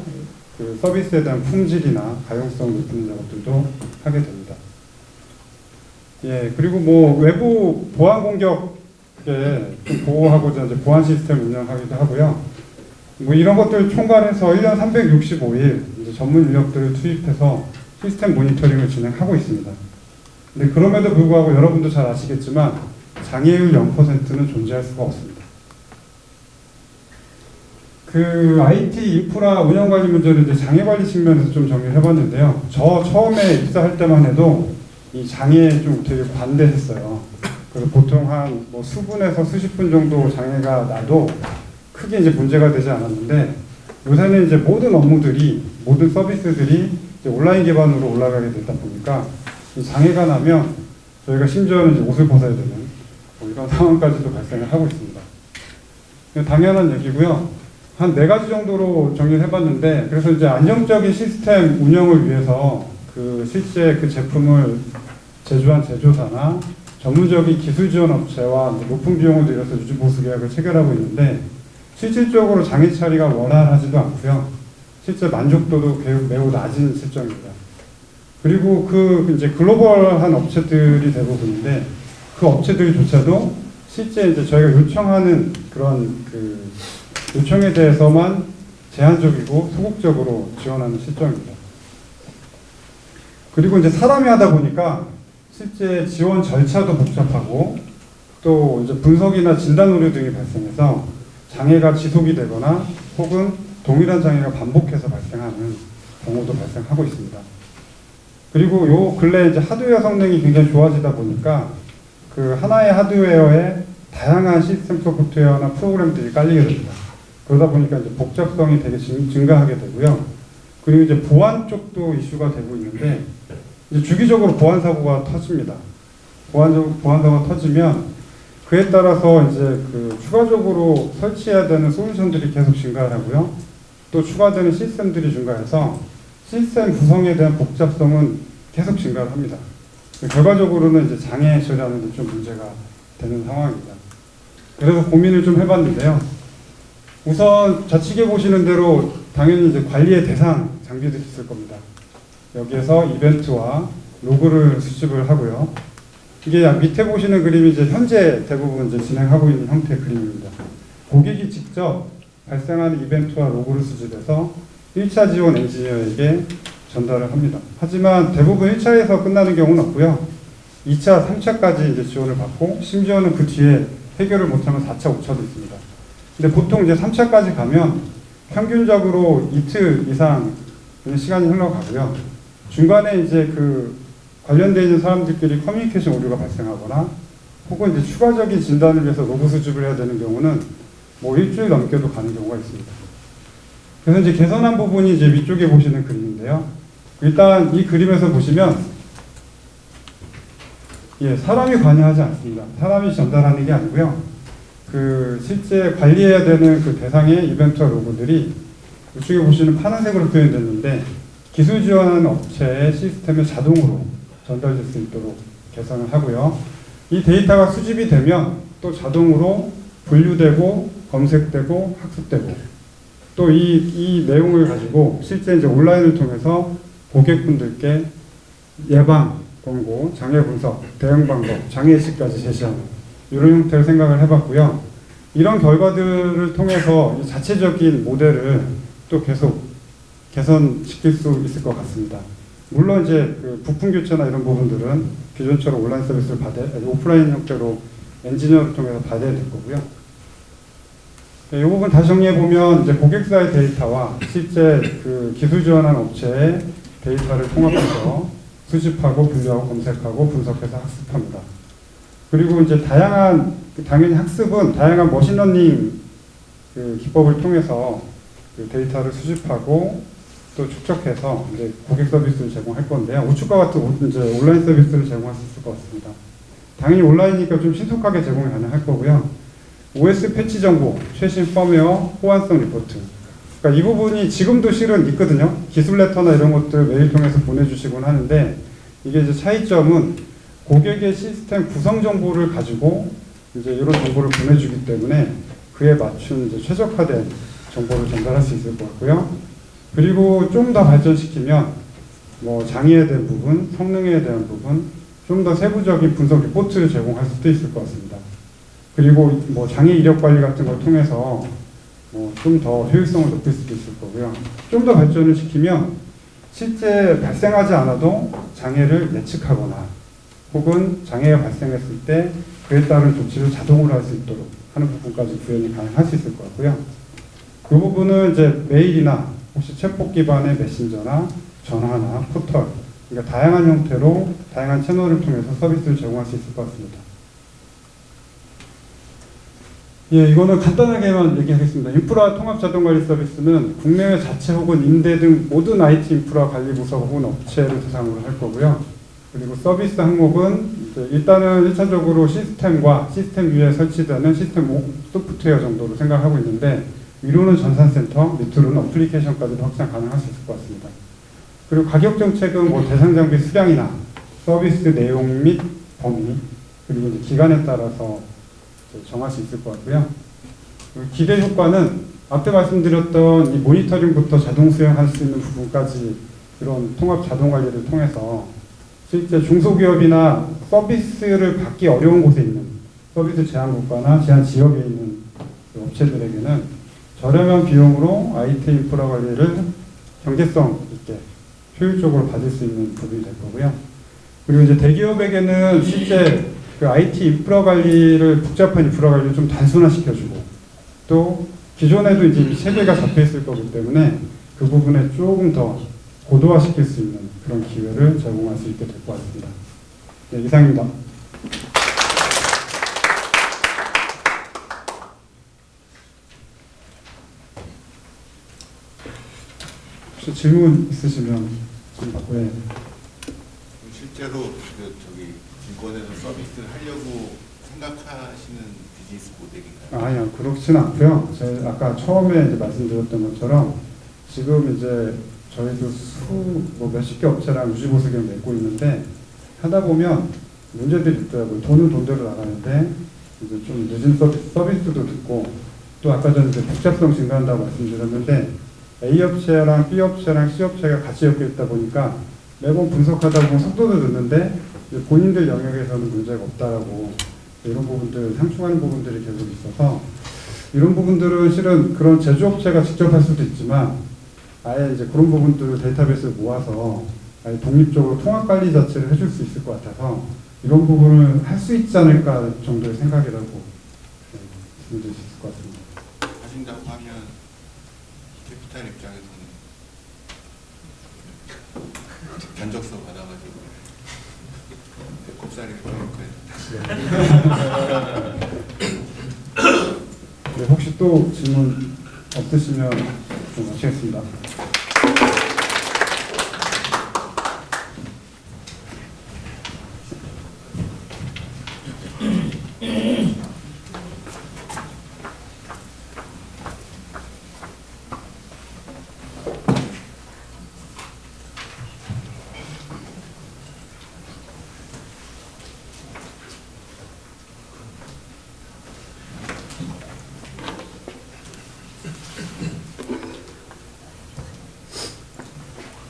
그 서비스에 대한 품질이나 가용성 높이는 작업들도 하게 됩니다. 예, 그리고 뭐 외부 보안 공격에 좀 보호하고자 이제 보안 시스템 운영하기도 하고요. 뭐 이런 것들 총괄해서 1년 365일 이제 전문 인력들을 투입해서 시스템 모니터링을 진행하고 있습니다. 근데 그럼에도 불구하고 여러분도 잘 아시겠지만 장애율 0%는 존재할 수가 없습니다. 그 IT 인프라 운영 관리 문제를 이제 장애 관리 측면에서 좀 정리를 해봤는데요. 저 처음에 입사할 때만 해도 이 장애에 좀 되게 관대했어요. 그래서 보통 한 뭐 수분에서 수십 분 정도 장애가 나도 크게 이제 문제가 되지 않았는데, 요새는 이제 모든 업무들이, 모든 서비스들이 이제 온라인 기반으로 올라가게 되다 보니까 이 장애가 나면 저희가 심지어는 이제 옷을 벗어야 되는 뭐 이런 상황까지도 발생을 하고 있습니다. 당연한 얘기고요. 한 4가지 정도로 정리를 해봤는데, 그래서 이제 안정적인 시스템 운영을 위해서 그 실제 그 제품을 제조한 제조사나 전문적인 기술 지원 업체와 높은 비용을 들여서 유지 보수 계약을 체결하고 있는데, 실질적으로 장애 처리가 원활하지도 않고요. 실제 만족도도 매우 낮은 실정입니다. 그리고 그 이제 글로벌한 업체들이 대부분인데, 그 업체들조차도 실제 이제 저희가 요청하는 그런 그 요청에 대해서만 제한적이고 소극적으로 지원하는 실정입니다. 그리고 이제 사람이 하다 보니까 실제 지원 절차도 복잡하고, 또 이제 분석이나 진단 오류 등이 발생해서 장애가 지속이 되거나 혹은 동일한 장애가 반복해서 발생하는 경우도 발생하고 있습니다. 그리고 요 근래 이제 하드웨어 성능이 굉장히 좋아지다 보니까 그 하나의 하드웨어에 다양한 시스템 소프트웨어나 프로그램들이 깔리게 됩니다. 그러다 보니까 이제 복잡성이 되게 증가하게 되고요. 그리고 이제 보안 쪽도 이슈가 되고 있는데 이제 주기적으로 보안 사고가 터집니다. 보안 사고가 터지면 그에 따라서 이제 그 추가적으로 설치해야 되는 솔루션들이 계속 증가하고요. 또 추가되는 시스템들이 증가해서 시스템 구성에 대한 복잡성은 계속 증가를 합니다. 결과적으로는 이제 장애 처리하는 데 좀 문제가 되는 상황입니다. 그래서 고민을 좀 해봤는데요. 우선 좌측에 보시는 대로 당연히 이제 관리의 대상 장비들이 있을 겁니다. 여기에서 이벤트와 로그를 수집을 하고요. 이게 밑에 보시는 그림이 이제 현재 대부분 이제 진행하고 있는 형태의 그림입니다. 고객이 직접 발생하는 이벤트와 로그를 수집해서 1차 지원 엔지니어에게 전달을 합니다. 하지만 대부분 1차에서 끝나는 경우는 없고요. 2차, 3차까지 이제 지원을 받고 심지어는 그 뒤에 해결을 못하면 4차, 5차도 있습니다. 근데 보통 이제 3차까지 가면 평균적으로 이틀 이상 시간이 흘러가고요. 중간에 이제 그 관련되어 있는 사람들끼리 커뮤니케이션 오류가 발생하거나 혹은 이제 추가적인 진단을 위해서 로그 수집을 해야 되는 경우는 뭐 일주일 넘게도 가는 경우가 있습니다. 그래서 이제 개선한 부분이 이제 위쪽에 보시는 그림인데요. 일단 이 그림에서 보시면 사람이 관여하지 않습니다. 사람이 전달하는 게 아니고요. 그 실제 관리해야 되는 그 대상의 이벤트와 로고들이 이쪽에 보시는 파란색으로 표현됐는데 기술 지원하는 업체의 시스템에 자동으로 전달될 수 있도록 개선을 하고요. 이 데이터가 수집이 되면 또 자동으로 분류되고 검색되고 학습되고 또 이 내용을 가지고 실제 이제 온라인을 통해서 고객분들께 예방, 권고, 장애 분석, 대응 방법, 장애의식까지 제시하는 이런 형태를 생각을 해봤고요. 이런 결과들을 통해서 이 자체적인 모델을 또 계속 개선시킬 수 있을 것 같습니다. 물론 이제 그 부품 교체나 이런 부분들은 기존처럼 온라인 서비스를 오프라인 형태로 엔지니어를 통해서 받아야 될 거고요. 이 부분 다시 정리해보면 이제 고객사의 데이터와 실제 그 기술 지원하는 업체의 데이터를 통합해서 수집하고 분류하고 검색하고 분석해서 학습합니다. 그리고 이제 당연히 학습은 다양한 머신러닝 그 기법을 통해서 그 데이터를 수집하고 또 축적해서 이제 고객 서비스를 제공할 건데요. 우측과 같은 이제 온라인 서비스를 제공할 수 있을 것 같습니다. 당연히 온라인이니까 좀 신속하게 제공이 가능할 거고요. OS 패치 정보, 최신 펌웨어, 호환성 리포트. 그러니까 이 부분이 지금도 실은 있거든요. 기술 레터나 이런 것들 메일 통해서 보내주시곤 하는데 이게 이제 차이점은 고객의 시스템 구성 정보를 가지고 이제 이런 정보를 보내주기 때문에 그에 맞춘 이제 최적화된 정보를 전달할 수 있을 것 같고요. 그리고 좀 더 발전시키면 뭐 장애에 대한 부분, 성능에 대한 부분, 좀 더 세부적인 분석 리포트를 제공할 수도 있을 것 같습니다. 그리고 뭐 장애 이력 관리 같은 걸 통해서 좀 더 효율성을 높일 수도 있을 거고요. 좀 더 발전을 시키면 실제 발생하지 않아도 장애를 예측하거나 혹은 장애가 발생했을 때 그에 따른 조치를 자동으로 할 수 있도록 하는 부분까지 구현이 가능할 수 있을 것 같고요. 그 부분은 이제 메일이나 혹시 챗봇 기반의 메신저나 전화나 포털, 그러니까 다양한 형태로 다양한 채널을 통해서 서비스를 제공할 수 있을 것 같습니다. 이거는 간단하게만 얘기하겠습니다. 인프라 통합 자동 관리 서비스는 국내외 자체 혹은 임대 등 모든 IT 인프라 관리 부서 혹은 업체를 대상으로 할 거고요. 그리고 서비스 항목은 일단은 1차적으로 시스템과 시스템 위에 설치되는 시스템 소프트웨어 정도로 생각하고 있는데 위로는 전산센터, 밑으로는 어플리케이션까지도 확장 가능할 수 있을 것 같습니다. 그리고 가격 정책은 뭐 대상 장비 수량이나 서비스 내용 및 범위 그리고 이제 기간에 따라서 정할 수 있을 것 같고요. 기대 효과는 앞에 말씀드렸던 이 모니터링부터 자동 수행할 수 있는 부분까지 이런 통합 자동 관리를 통해서 실제 중소기업이나 서비스를 받기 어려운 곳에 있는 서비스 제한 국가나 제한 지역에 있는 업체들에게는 저렴한 비용으로 IT 인프라 관리를 경제성 있게 효율적으로 받을 수 있는 부분이 될 거고요. 그리고 이제 대기업에게는 실제 그 IT 인프라 관리를 복잡한 인프라 관리를 좀 단순화시켜주고 또 기존에도 이제 체계가 잡혀 있을 거기 때문에 그 부분에 조금 더 고도화시킬 수 있는 그런 기회를 제공할 수 있게 될 것 같습니다. 네, 이상입니다. 혹시 질문 있으시면 좀 받고. 네. 실제로 저기 증권에서 서비스를 하려고 생각하시는 비즈니스 모델인가요? 아니요, 그렇지는 않고요. 제가 아까 처음에 이제 말씀드렸던 것처럼 지금 이제 저희도 몇십 개 업체랑 유지보수계를 맺고 있는데 하다 보면 문제들이 있더라고요. 돈은 돈대로 나가는데 이제 좀 늦은 서비스도 듣고, 또 아까 전에 이제 복잡성 증가한다고 말씀드렸는데 A 업체랑 B 업체랑 C 업체가 같이 엮여 있다 보니까 매번 분석하다 보면 속도도 늦는데 본인들 영역에서는 문제가 없다라고, 이런 부분들, 상충하는 부분들이 계속 있어서, 이런 부분들은 실은 그런 제조업체가 직접 할 수도 있지만 아예 이제 그런 부분들을 데이터베이스를 모아서 아예 독립적으로 통합관리 자체를 해줄 수 있을 것 같아서 이런 부분을 할 수 있지 않을까 정도의 생각이라고 말씀드릴 수 있을 것 같습니다. 하신다고 하면 캐피탈 입장에서는 견적서 받아가지고 배꼽살이를 거니까요. 네, 혹시 또 질문 없으시면 좀 마치겠습니다.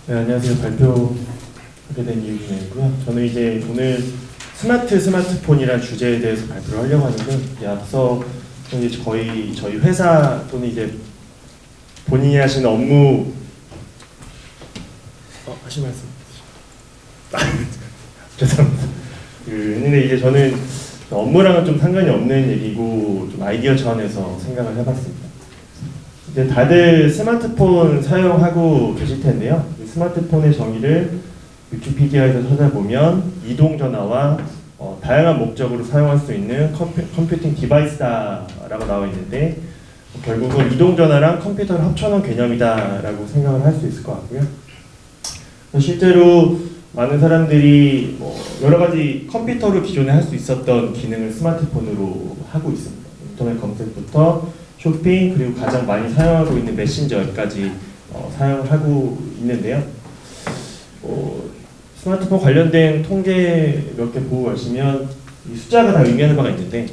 네, 안녕하세요. 발표하게 된 이유이고요. 저는 이제 오늘 스마트폰이라는 주제에 대해서 발표를 하려고 하는데, 앞서 이제 저희 회사 또는 이제 본인이 하시는 업무 하신 말씀 죄송합니다. 근데 이제 저는 업무랑은 좀 상관이 없는 얘기고 좀 아이디어 차원에서 생각을 해봤습니다. 이제 다들 스마트폰 사용하고 계실 텐데요. 스마트폰의 정의를 위키피디아에서 찾아보면 이동전화와 다양한 목적으로 사용할 수 있는 컴퓨팅 디바이스다라고 나와 있는데, 결국은 이동전화랑 컴퓨터를 합쳐놓은 개념이다라고 생각을 할 수 있을 것 같고요. 실제로 많은 사람들이 여러 가지 컴퓨터로 기존에 할 수 있었던 기능을 스마트폰으로 하고 있습니다. 인터넷 검색부터 쇼핑, 그리고 가장 많이 사용하고 있는 메신저까지 사용을 하고 있는데요. 스마트폰 관련된 통계 몇 개 보고 가시면 이 숫자가 다 의미하는 바가 있는데,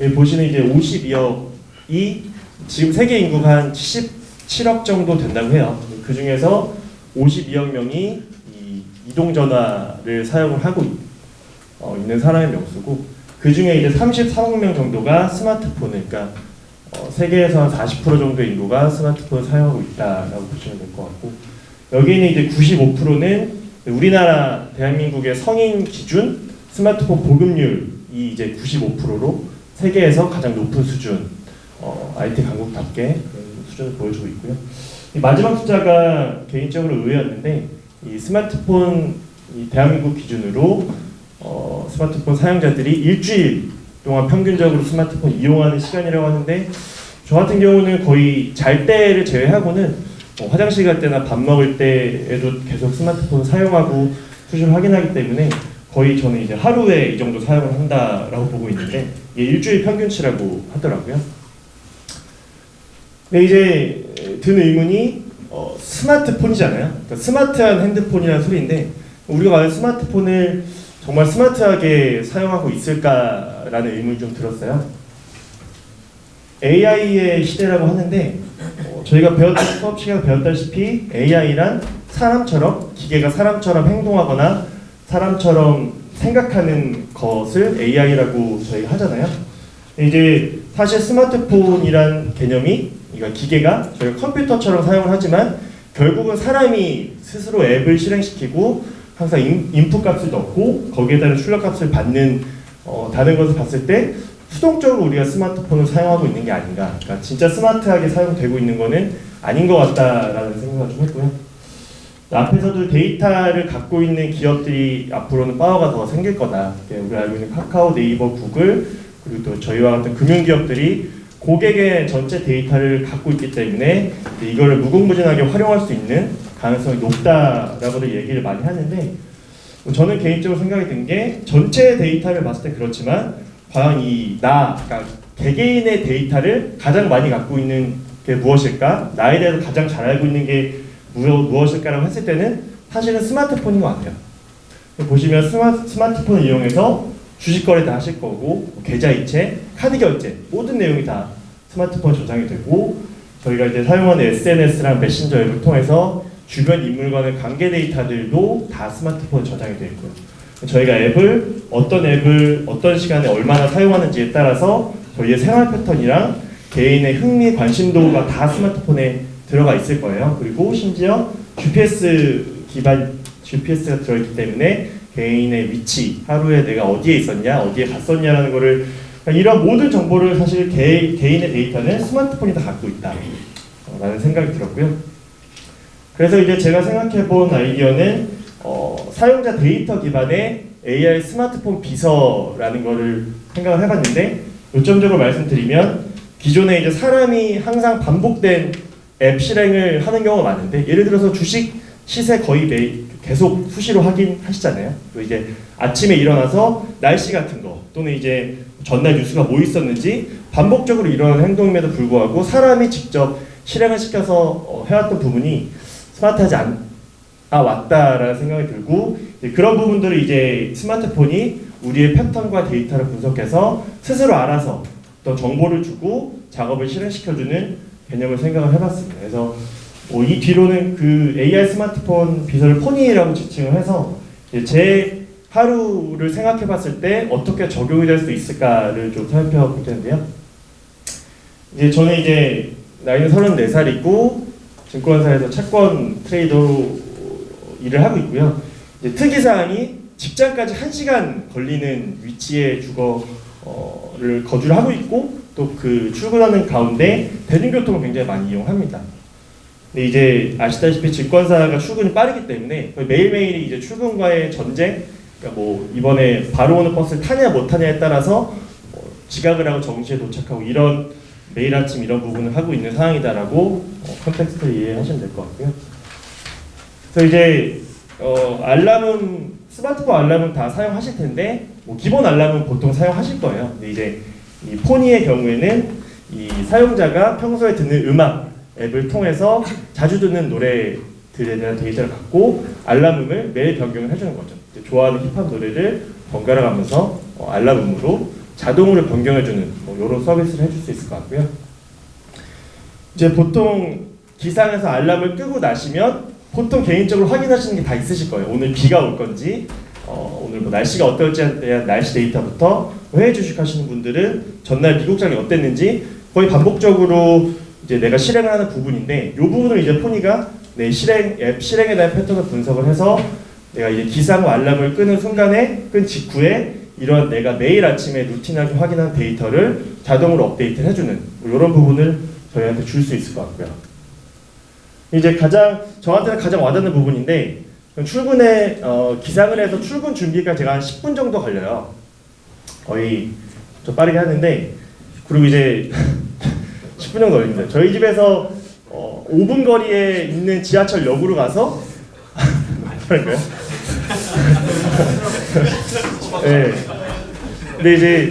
여기 보시는 이제 52억이 지금 세계 인구가 한 77억 정도 된다고 해요. 그 중에서 52억 명이 이 이동전화를 사용을 하고 있는 사람의 명수고, 그 중에 이제 33억 명 정도가 스마트폰을, 그러니까 세계에서 한 40% 정도의 인구가 스마트폰을 사용하고 있다라고 보시면 될 것 같고, 여기는 이제 95%는 우리나라 대한민국의 성인 기준 스마트폰 보급률이 이제 95%로 세계에서 가장 높은 수준, IT 강국답게 그런 수준을 보여주고 있고요. 이 마지막 숫자가 개인적으로 의외였는데, 이 스마트폰, 이 대한민국 기준으로 스마트폰 사용자들이 일주일 동안 평균적으로 스마트폰 이용하는 시간이라고 하는데, 저 같은 경우는 거의 잘 때를 제외하고는 화장실 갈 때나 밥 먹을 때에도 계속 스마트폰 사용하고 수시로 확인하기 때문에 거의 저는 이제 하루에 이 정도 사용을 한다라고 보고 있는데, 이게 일주일 평균치라고 하더라고요. 근데 이제 드는 의문이 스마트폰이잖아요. 그러니까 스마트한 핸드폰이라는 소리인데, 우리가 만약 스마트폰을 정말 스마트하게 사용하고 있을까라는 의문이 좀 들었어요. AI의 시대라고 하는데, 저희가 수업 시간에 배웠다시피 AI란 사람처럼, 기계가 사람처럼 행동하거나 사람처럼 생각하는 것을 AI라고 저희가 하잖아요. 이제 사실 스마트폰이란 개념이, 그러니까 기계가 저희가 컴퓨터처럼 사용을 하지만 결국은 사람이 스스로 앱을 실행시키고 항상 인풋 값을 넣고 거기에 따른 출력 값을 받는 다른 것을 봤을 때 수동적으로 우리가 스마트폰을 사용하고 있는 게 아닌가, 그러니까 진짜 스마트하게 사용되고 있는 거는 아닌 것 같다라는 생각을 좀 했고요. 앞에서도 데이터를 갖고 있는 기업들이 앞으로는 파워가 더 생길 거다. 우리 알고 있는 카카오, 네이버, 구글 그리고 또 저희와 같은 금융기업들이 고객의 전체 데이터를 갖고 있기 때문에 이거를 무궁무진하게 활용할 수 있는 가능성이 높다라고도 얘기를 많이 하는데 저는 개인적으로 생각이 든 게 전체 데이터를 봤을 때 그렇지만 과연 그러니까 개개인의 데이터를 가장 많이 갖고 있는 게 무엇일까? 나에 대해서 가장 잘 알고 있는 게 무엇일까라고 했을 때는 사실은 스마트폰인 것 같아요. 보시면 스마트폰을 이용해서 주식 거래 다 하실 거고 계좌이체, 카드 결제 모든 내용이 다 스마트폰 저장이 되고 저희가 이제 사용하는 SNS랑 메신저 앱을 통해서 주변 인물과의 관계 데이터들도 다 스마트폰 저장이 되어 있고요. 저희가 어떤 앱을 어떤 시간에 얼마나 사용하는지에 따라서 저희의 생활 패턴이랑 개인의 흥미, 관심도가 다 스마트폰에 들어가 있을 거예요. 그리고 심지어 GPS가 들어있기 때문에 개인의 위치, 하루에 내가 어디에 있었냐, 어디에 갔었냐라는 거를 이런 모든 정보를 사실 개인의 데이터는 스마트폰이 다 갖고 있다 라는 생각이 들었고요. 그래서 이제 제가 생각해본 아이디어는 사용자 데이터 기반의 AI 스마트폰 비서라는 거를 생각을 해봤는데 요점적으로 말씀드리면 기존에 이제 사람이 항상 반복된 앱 실행을 하는 경우가 많은데 예를 들어서 주식 시세 거의 매일 계속 수시로 확인하시잖아요. 또 이제 아침에 일어나서 날씨 같은 거 또는 이제 전날 뉴스가 뭐 있었는지 반복적으로 일어나는 행동임에도 불구하고 사람이 직접 실행을 시켜서 해왔던 부분이 스마트하지 왔다라는 생각이 들고 그런 부분들을 이제 스마트폰이 우리의 패턴과 데이터를 분석해서 스스로 알아서 또 정보를 주고 작업을 실행시켜주는 개념을 생각을 해봤습니다. 그래서 이 뒤로는 그 AI 스마트폰 비서를 포니라고 지칭을 해서 제 하루를 생각해봤을 때 어떻게 적용이 될 수 있을까를 좀 살펴볼 텐데요. 이제 저는 이제 나이는 34살이고 증권사에서 채권 트레이더로 일을 하고 있고요. 이제 특이사항이 직장까지 1시간 걸리는 위치에 주거를 거주를 하고 있고 또 그 출근하는 가운데 대중교통을 굉장히 많이 이용합니다. 근데 이제 아시다시피 증권사가 출근이 빠르기 때문에 매일매일이 이제 출근과의 전쟁, 그러니까 뭐 이번에 바로 오는 버스를 타냐 못 타냐에 따라서 지각을 하고 정시에 도착하고 이런 매일 아침 이런 부분을 하고 있는 상황이다라고 컨텍스트를 이해하시면 될 것 같고요. 그래서 이제 알람은 스마트폰 알람은 다 사용하실 텐데 뭐 기본 알람은 보통 사용하실 거예요. 근데 이제 이 포니의 경우에는 이 사용자가 평소에 듣는 음악 앱을 통해서 자주 듣는 노래들에 대한 데이터를 갖고 알람음을 매일 변경을 해주는 거죠. 좋아하는 힙합 노래를 번갈아 가면서 알람음으로 자동으로 변경해주는 뭐 이런 서비스를 해줄 수 있을 것 같고요. 이제 보통 기상에서 알람을 끄고 나시면 보통 개인적으로 확인하시는 게 다 있으실 거예요. 오늘 비가 올 건지, 오늘 뭐 날씨가 어떨지에 대한 날씨 데이터부터 해외 주식 하시는 분들은 전날 미국장이 어땠는지 거의 반복적으로 이제 내가 실행을 하는 부분인데 이 부분을 이제 포니가 내 앱 실행에 대한 패턴을 분석을 해서 내가 이제 기상 후 알람을 끄는 순간에 끈 직후에 이런 내가 매일 아침에 루틴하게 확인한 데이터를 자동으로 업데이트를 해주는 이런 부분을 저희한테 줄 수 있을 것 같고요. 이제 저한테는 가장 와닿는 부분인데 출근에 기상을 해서 출근 준비까지 제가 한 10분 정도 걸려요. 거의 좀 빠르게 하는데 그리고 이제 10분 정도 걸립니다. 저희 집에서 5분 거리에 있는 지하철역으로 가서 그럴까요? 네. 근데 이제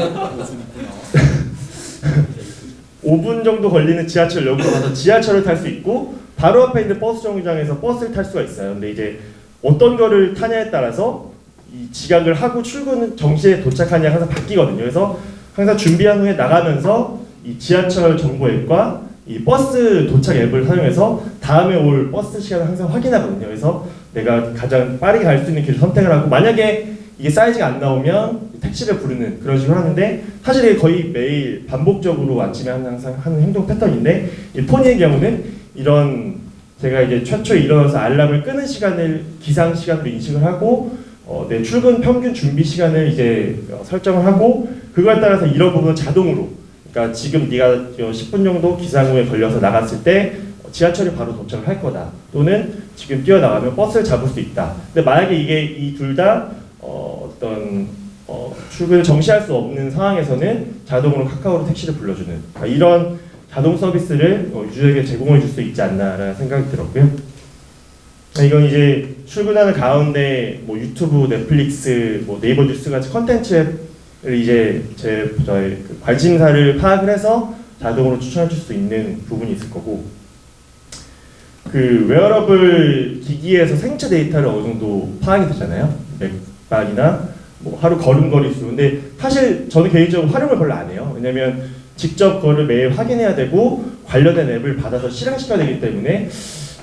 5분 정도 걸리는 지하철역으로 가서 지하철을 탈 수 있고 바로 앞에 있는 버스 정류장에서 버스를 탈 수가 있어요. 근데 이제 어떤 거를 타냐에 따라서 이 지각을 하고 출근 정시에 도착하냐 항상 바뀌거든요. 그래서 항상 준비한 후에 나가면서 이 지하철 정보 앱과 이 버스 도착 앱을 사용해서 다음에 올 버스 시간을 항상 확인하거든요. 그래서 내가 가장 빠르게 갈 수 있는 길을 선택을 하고 만약에 이게 사이즈가 안 나오면 택시를 부르는 그런 식으로 하는데 사실 이게 거의 매일 반복적으로 아침에 항상 하는 행동 패턴인데 이 포니의 경우는 이런 제가 이제 최초에 일어나서 알람을 끄는 시간을 기상 시간으로 인식을 하고 내 출근 평균 준비 시간을 이제 설정을 하고 그거에 따라서 이런 부분은 자동으로 그러니까 지금 네가 10분 정도 기상 후에 걸려서 나갔을 때 지하철이 바로 도착을 할 거다 또는 지금 뛰어나가면 버스를 잡을 수 있다. 근데 만약에 이게 이 둘 다 출근을 정시할 수 없는 상황에서는 자동으로 카카오로 택시를 불러주는 이런 자동 서비스를 유저에게 제공해 줄 수 있지 않나라는 생각이 들었고요. 이건 이제 출근하는 가운데 뭐 유튜브, 넷플릭스, 뭐 네이버 뉴스 같이 컨텐츠를 이제 저의 그 관심사를 파악을 해서 자동으로 추천해 줄 수 있는 부분이 있을 거고, 그 웨어러블 기기에서 생체 데이터를 어느 정도 파악이 되잖아요. 맥박이나 뭐 하루 걸음걸이 수. 근데 사실 저는 개인적으로 활용을 별로 안 해요. 왜냐면 직접 그거를 매일 확인해야 되고 관련된 앱을 받아서 실행시켜야 되기 때문에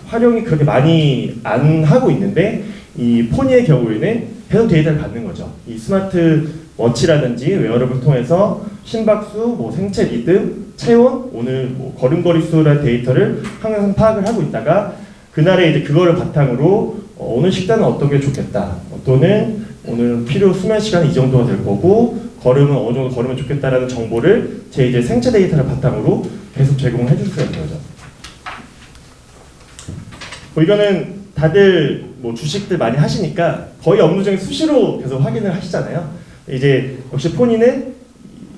활용이 그렇게 많이 안 하고 있는데, 이 포니의 경우에는 계속 데이터를 받는 거죠. 이 스마트 워치라든지 웨어러블을 통해서 심박수, 뭐 생체 리듬, 체온, 오늘 뭐 걸음걸이 수라는 데이터를 항상 파악을 하고 있다가 그날에 이제 그거를 바탕으로 오늘 식단은 어떤 게 좋겠다, 또는 오늘 필요 수면 시간이 이 정도가 될 거고 걸음은 어느 정도 걸으면 좋겠다라는 정보를 제 이제 생체 데이터를 바탕으로 계속 제공해 줄 수가 있는 거죠. 뭐 이거는 다들 뭐 주식들 많이 하시니까 거의 업무 중에 수시로 계속 확인을 하시잖아요. 이제 역시 포니는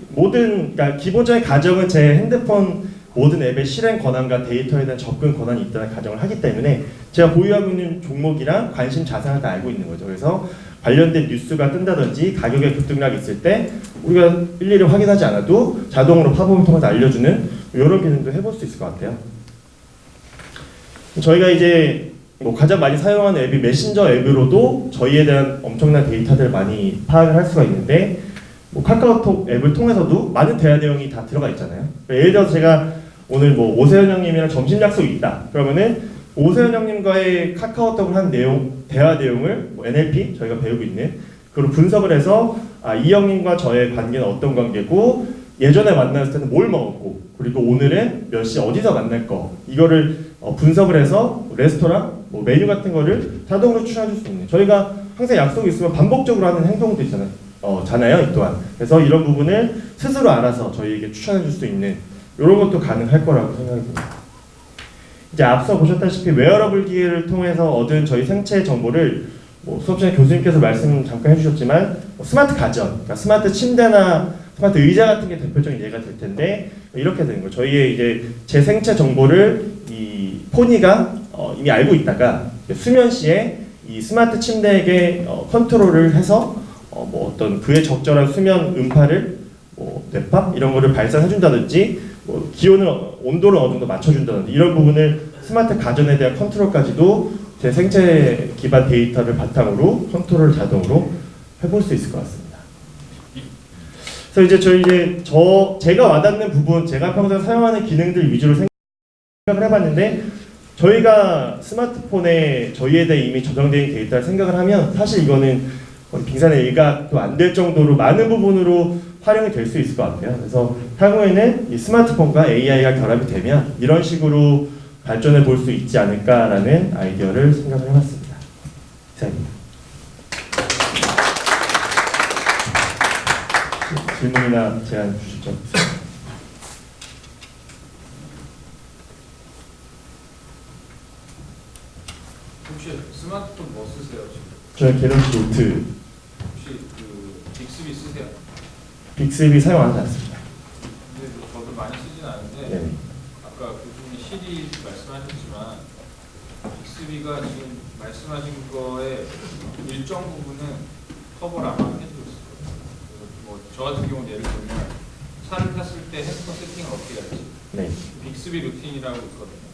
모든, 그러니까 기본적인 가정은 제 핸드폰 모든 앱의 실행 권한과 데이터에 대한 접근 권한이 있다는 가정을 하기 때문에 제가 보유하고 있는 종목이랑 관심 자산을 다 알고 있는 거죠. 그래서 관련된 뉴스가 뜬다든지 가격의 급등락이 있을 때 우리가 일일이 확인하지 않아도 자동으로 팝업을 통해서 알려주는 이런 기능도 해볼 수 있을 것 같아요. 저희가 이제 뭐 가장 많이 사용하는 앱이 메신저 앱으로도 저희에 대한 엄청난 데이터들을 많이 파악을 할 수가 있는데, 뭐 카카오톡 앱을 통해서도 많은 대화 내용이 다 들어가 있잖아요. 예를 들어서 제가 오늘 뭐 오세현 형님이랑 점심 약속이 있다. 그러면은 오세현 형님과의 카카오톡을 한 내용, 대화 내용을 뭐 NLP 저희가 배우고 있는 그걸 분석을 해서 이 형님과 저의 관계는 어떤 관계고 예전에 만났을 때는 뭘 먹었고 그리고 오늘은 몇 시 어디서 만날 거, 이거를 분석을 해서 레스토랑 뭐 메뉴 같은 거를 자동으로 추천해 줄 수 있는, 저희가 항상 약속이 있으면 반복적으로 하는 행동도 있잖아요. 이 또한. 그래서 이런 부분을 스스로 알아서 저희에게 추천해 줄 수 있는 이런 것도 가능할 거라고 생각이 듭니다. 이제 앞서 보셨다시피 웨어러블 기기를 통해서 얻은 저희 생체 정보를 뭐 수업 시간에 교수님께서 말씀 잠깐 해주셨지만 스마트 가전, 그러니까 스마트 침대나 스마트 의자 같은 게 대표적인 예가 될 텐데, 이렇게 되는 거예요. 저희의 이제 제 생체 정보를 이 포니가 이미 알고 있다가 수면 시에 이 스마트 침대에게 컨트롤을 해서 뭐 어떤 그에 적절한 수면 음파를 뭐 뇌파 이런 거를 발산해 준다든지, 뭐 기온을 온도를 어느 정도 맞춰준다든지 이런 부분을 스마트 가전에 대한 컨트롤까지도 제 생체 기반 데이터를 바탕으로 컨트롤을 자동으로 해볼 수 있을 것 같습니다. 그래서 이제 제가 와닿는 부분, 제가 평소에 사용하는 기능들 위주로 생각을 해봤는데, 저희가 스마트폰에 저희에 대해 이미 저장되어 있는 데이터를 생각을 하면 사실 이거는 빙산의 일각도 안 될 정도로 많은 부분으로 활용이 될 수 있을 것 같아요. 그래서 향후에는 이 스마트폰과 AI가 결합이 되면 이런 식으로 발전해 볼 수 있지 않을까라는 아이디어를 생각을 해봤습니다. 이상입니다. 질문이나 제안 주실 점 있으세요? 혹시 스마트폰 뭐 쓰세요 지금? 저는 갤럭시 노트 혹시 그 빅스비 쓰세요? 빅스비 사용하지 않습니다. 근데 저도 많이 쓰진 않은데 네. 아까 교수님이 실이 말씀하셨지만 빅스비가 지금 말씀하신 거에 일정 부분은 커버를 아마 해주고 있을 거예요. 뭐 저 같은 경우는 예를 들면 차를 탔을 때 핸드폰 세팅을 어떻게 할지 네. 빅스비 루틴이라고 있거든요.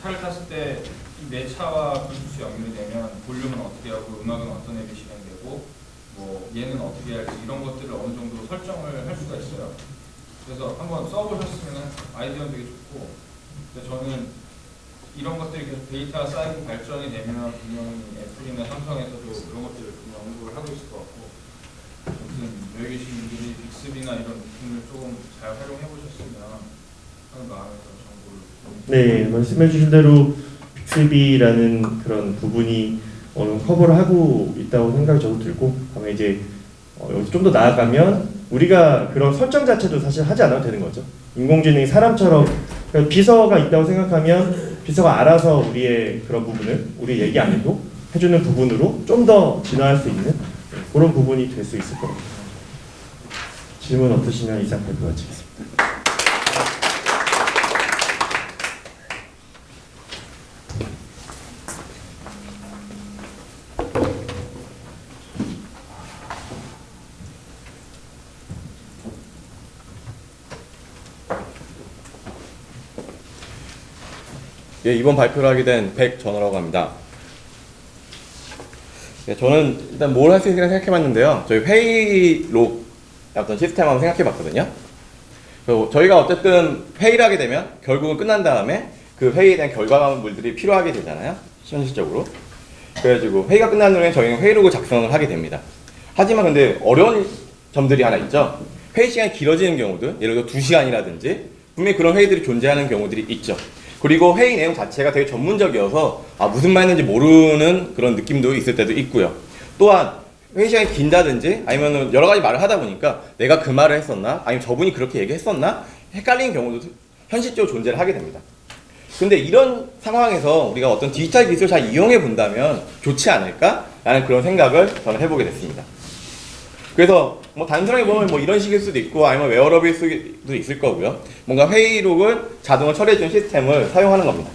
차를 탔을 때 내 차와 블루투스 연결이 되면 볼륨은 어떻게 하고 음악은 어떤 앱이 실행되고 뭐 얘는 어떻게 할지 이런 것들을 어느 정도 설정을 할 수가 있어요. 그래서 한번 써보셨으면 아이디어는 되게 좋고, 근데 저는 이런 것들이 계속 데이터가 쌓이고 발전이 되면 분명히 애플이나 삼성에서도 그런 것들을 분명 연구를 하고 있을 것 같고, 아무튼 여기 계신 분들이 빅스비나 이런 부분을 조금 잘 활용해 보셨으면 하는 마음에서 정보를 네, 말씀해 주신 대로 빅스비라는 그런 부분이 어느 커버를 하고 있다고 생각이 저도 들고, 아마 이제 여기서 좀 더 나아가면 우리가 그런 설정 자체도 사실 하지 않아도 되는 거죠. 인공지능이 사람처럼, 그러니까 비서가 있다고 생각하면 비서가 알아서 우리의 그런 부분을 우리 얘기 안 해도 해주는 부분으로 좀 더 진화할 수 있는 그런 부분이 될 수 있을 겁니다. 질문 없으시면 이상 발표 마치겠습니다. 예, 이번 발표를 하게 된 백전호라고 합니다. 예, 저는 일단 뭘 할 수 있을까 생각해봤는데요. 저희 회의록 어떤 시스템 한번 생각해봤거든요. 저희가 어쨌든 회의를 하게 되면 결국은 끝난 다음에 그 회의에 대한 결과물들이 필요하게 되잖아요. 현실적으로. 그래가지고 회의가 끝난 후에 저희는 회의록을 작성을 하게 됩니다. 하지만 근데 어려운 점들이 하나 있죠. 회의 시간이 길어지는 경우도, 예를 들어 2시간이라든지 분명히 그런 회의들이 존재하는 경우들이 있죠. 그리고 회의 내용 자체가 되게 전문적이어서 무슨 말인지 모르는 그런 느낌도 있을 때도 있고요. 또한 회의 시간이 긴다든지 아니면 여러 가지 말을 하다 보니까 내가 그 말을 했었나? 아니면 저분이 그렇게 얘기했었나? 헷갈리는 경우도 현실적으로 존재를 하게 됩니다. 근데 이런 상황에서 우리가 어떤 디지털 기술을 잘 이용해 본다면 좋지 않을까라는 그런 생각을 저는 해보게 됐습니다. 그래서 뭐 단순하게 보면 뭐 이런 식일 수도 있고 아니면 웨어러블일 수도 있을 거고요. 뭔가 회의록을 자동으로 처리해주는 시스템을 사용하는 겁니다.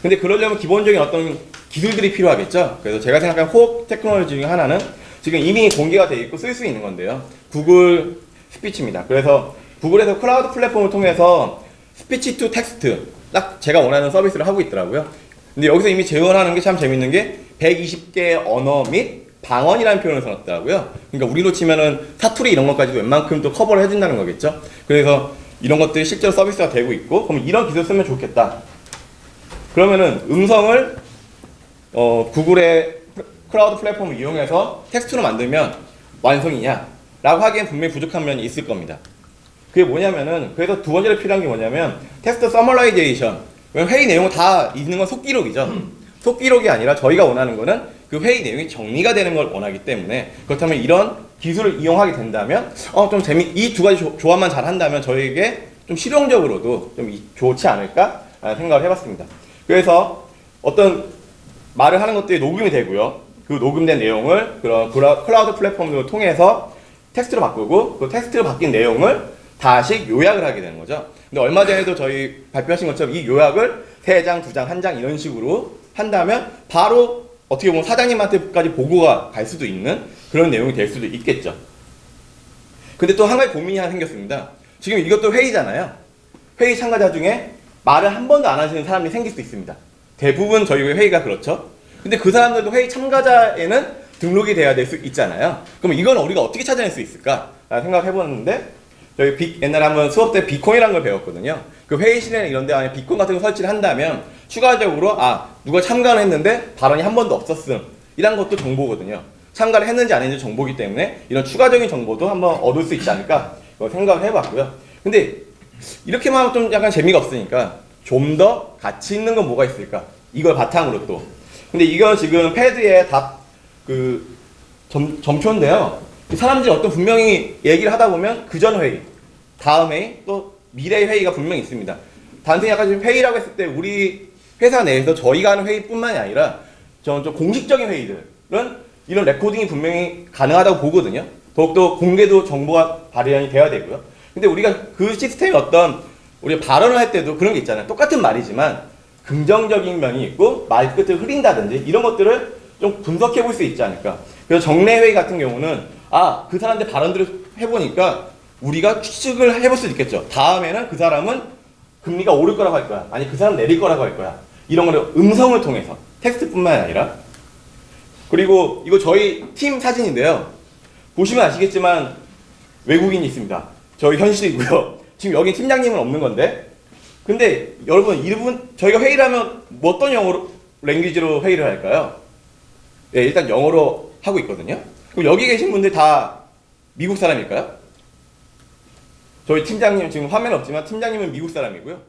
근데 그러려면 기본적인 어떤 기술들이 필요하겠죠. 그래서 제가 생각한 호흡 테크놀로지 중에 하나는 지금 이미 공개가 되어 있고 쓸 수 있는 건데요. 구글 스피치입니다. 그래서 구글에서 클라우드 플랫폼을 통해서 스피치 투 텍스트 딱 제가 원하는 서비스를 하고 있더라고요. 근데 여기서 이미 제휴하는 게 참 재밌는 게 120개의 언어 및 방언이라는 표현을 써놨더라고요. 그러니까 우리로 치면은 사투리 이런 것까지도 웬만큼 또 커버를 해준다는 거겠죠. 그래서 이런 것들이 실제로 서비스가 되고 있고, 그럼 이런 기술 쓰면 좋겠다. 그러면은 음성을 구글의 클라우드 플랫폼을 이용해서 텍스트로 만들면 완성이냐? 라고 하기엔 분명히 부족한 면이 있을 겁니다. 그게 뭐냐면은, 그래서 두 번째로 필요한 게 뭐냐면 텍스트 서머라이제이션. 회의 내용을 다 있는 건 속기록이죠. 속기록이 아니라 저희가 원하는 거는 그 회의 내용이 정리가 되는 걸 원하기 때문에, 그렇다면 이런 기술을 이용하게 된다면 좀 이 두 가지 조합만 잘 한다면 저희에게 좀 실용적으로도 좀 좋지 않을까 라는 생각을 해봤습니다. 그래서 어떤 말을 하는 것들이 녹음이 되고요. 그 녹음된 내용을 그런 클라우드 플랫폼을 통해서 텍스트로 바꾸고 그 텍스트로 바뀐 내용을 다시 요약을 하게 되는 거죠. 근데 얼마 전에도 저희 발표하신 것처럼 이 요약을 3장, 2장, 1장 이런 식으로 한다면 바로 어떻게 보면 사장님한테까지 보고가 갈 수도 있는 그런 내용이 될 수도 있겠죠. 근데 또 한 가지 고민이 하나 생겼습니다. 지금 이것도 회의잖아요. 회의 참가자 중에 말을 한 번도 안 하시는 사람이 생길 수 있습니다. 대부분 저희 회의가 그렇죠. 근데 그 사람들도 회의 참가자에는 등록이 돼야 될 수 있잖아요. 그럼 이건 우리가 어떻게 찾아낼 수 있을까? 라는 생각을 해보는데, 저희 옛날에 한번 수업 때 비콘이라는 걸 배웠거든요. 그 회의실에 이런 데 안에 비콘 같은 거 설치를 한다면 추가적으로 누가 참가를 했는데 발언이 한 번도 없었음, 이런 것도 정보거든요. 참가를 했는지 안 했는지 정보이기 때문에 이런 추가적인 정보도 한번 얻을 수 있지 않을까 생각을 해봤고요. 근데 이렇게만 하면 좀 약간 재미가 없으니까 좀 더 가치 있는 건 뭐가 있을까? 이걸 바탕으로 또. 근데 이건 지금 패드에 점표인데요. 사람들이 어떤 분명히 얘기를 하다 보면 그 전 회의, 다음 회의, 또 미래 회의가 분명히 있습니다. 단순히 약간 지금 회의라고 했을 때 우리 회사 내에서 저희가 하는 회의뿐만이 아니라 좀 공식적인 회의들은 이런 레코딩이 분명히 가능하다고 보거든요. 더욱더 공개도 정보가 발현이 돼야 되고요. 근데 우리가 그 시스템이 우리가 발언을 할 때도 그런 게 있잖아요. 똑같은 말이지만 긍정적인 면이 있고 말 끝을 흐린다든지 이런 것들을 좀 분석해 볼 수 있지 않을까. 그래서 정례 회의 같은 경우는 그 사람들 발언들을 해보니까 우리가 추측을 해볼 수 있겠죠. 다음에는 그 사람은 금리가 오를 거라고 할 거야. 아니 그 사람 내릴 거라고 할 거야. 이런 거를 음성을 통해서 텍스트뿐만 아니라. 그리고 이거 저희 팀 사진인데요. 보시면 아시겠지만 외국인이 있습니다. 저희 현실이고요. 지금 여기 팀장님은 없는 건데, 근데 여러분 저희가 회의를 하면 뭐 어떤 영어로 랭귀지로 회의를 할까요? 네, 일단 영어로 하고 있거든요. 그럼 여기 계신 분들 다 미국 사람일까요? 저희 팀장님 지금 화면 없지만 팀장님은 미국 사람이고요.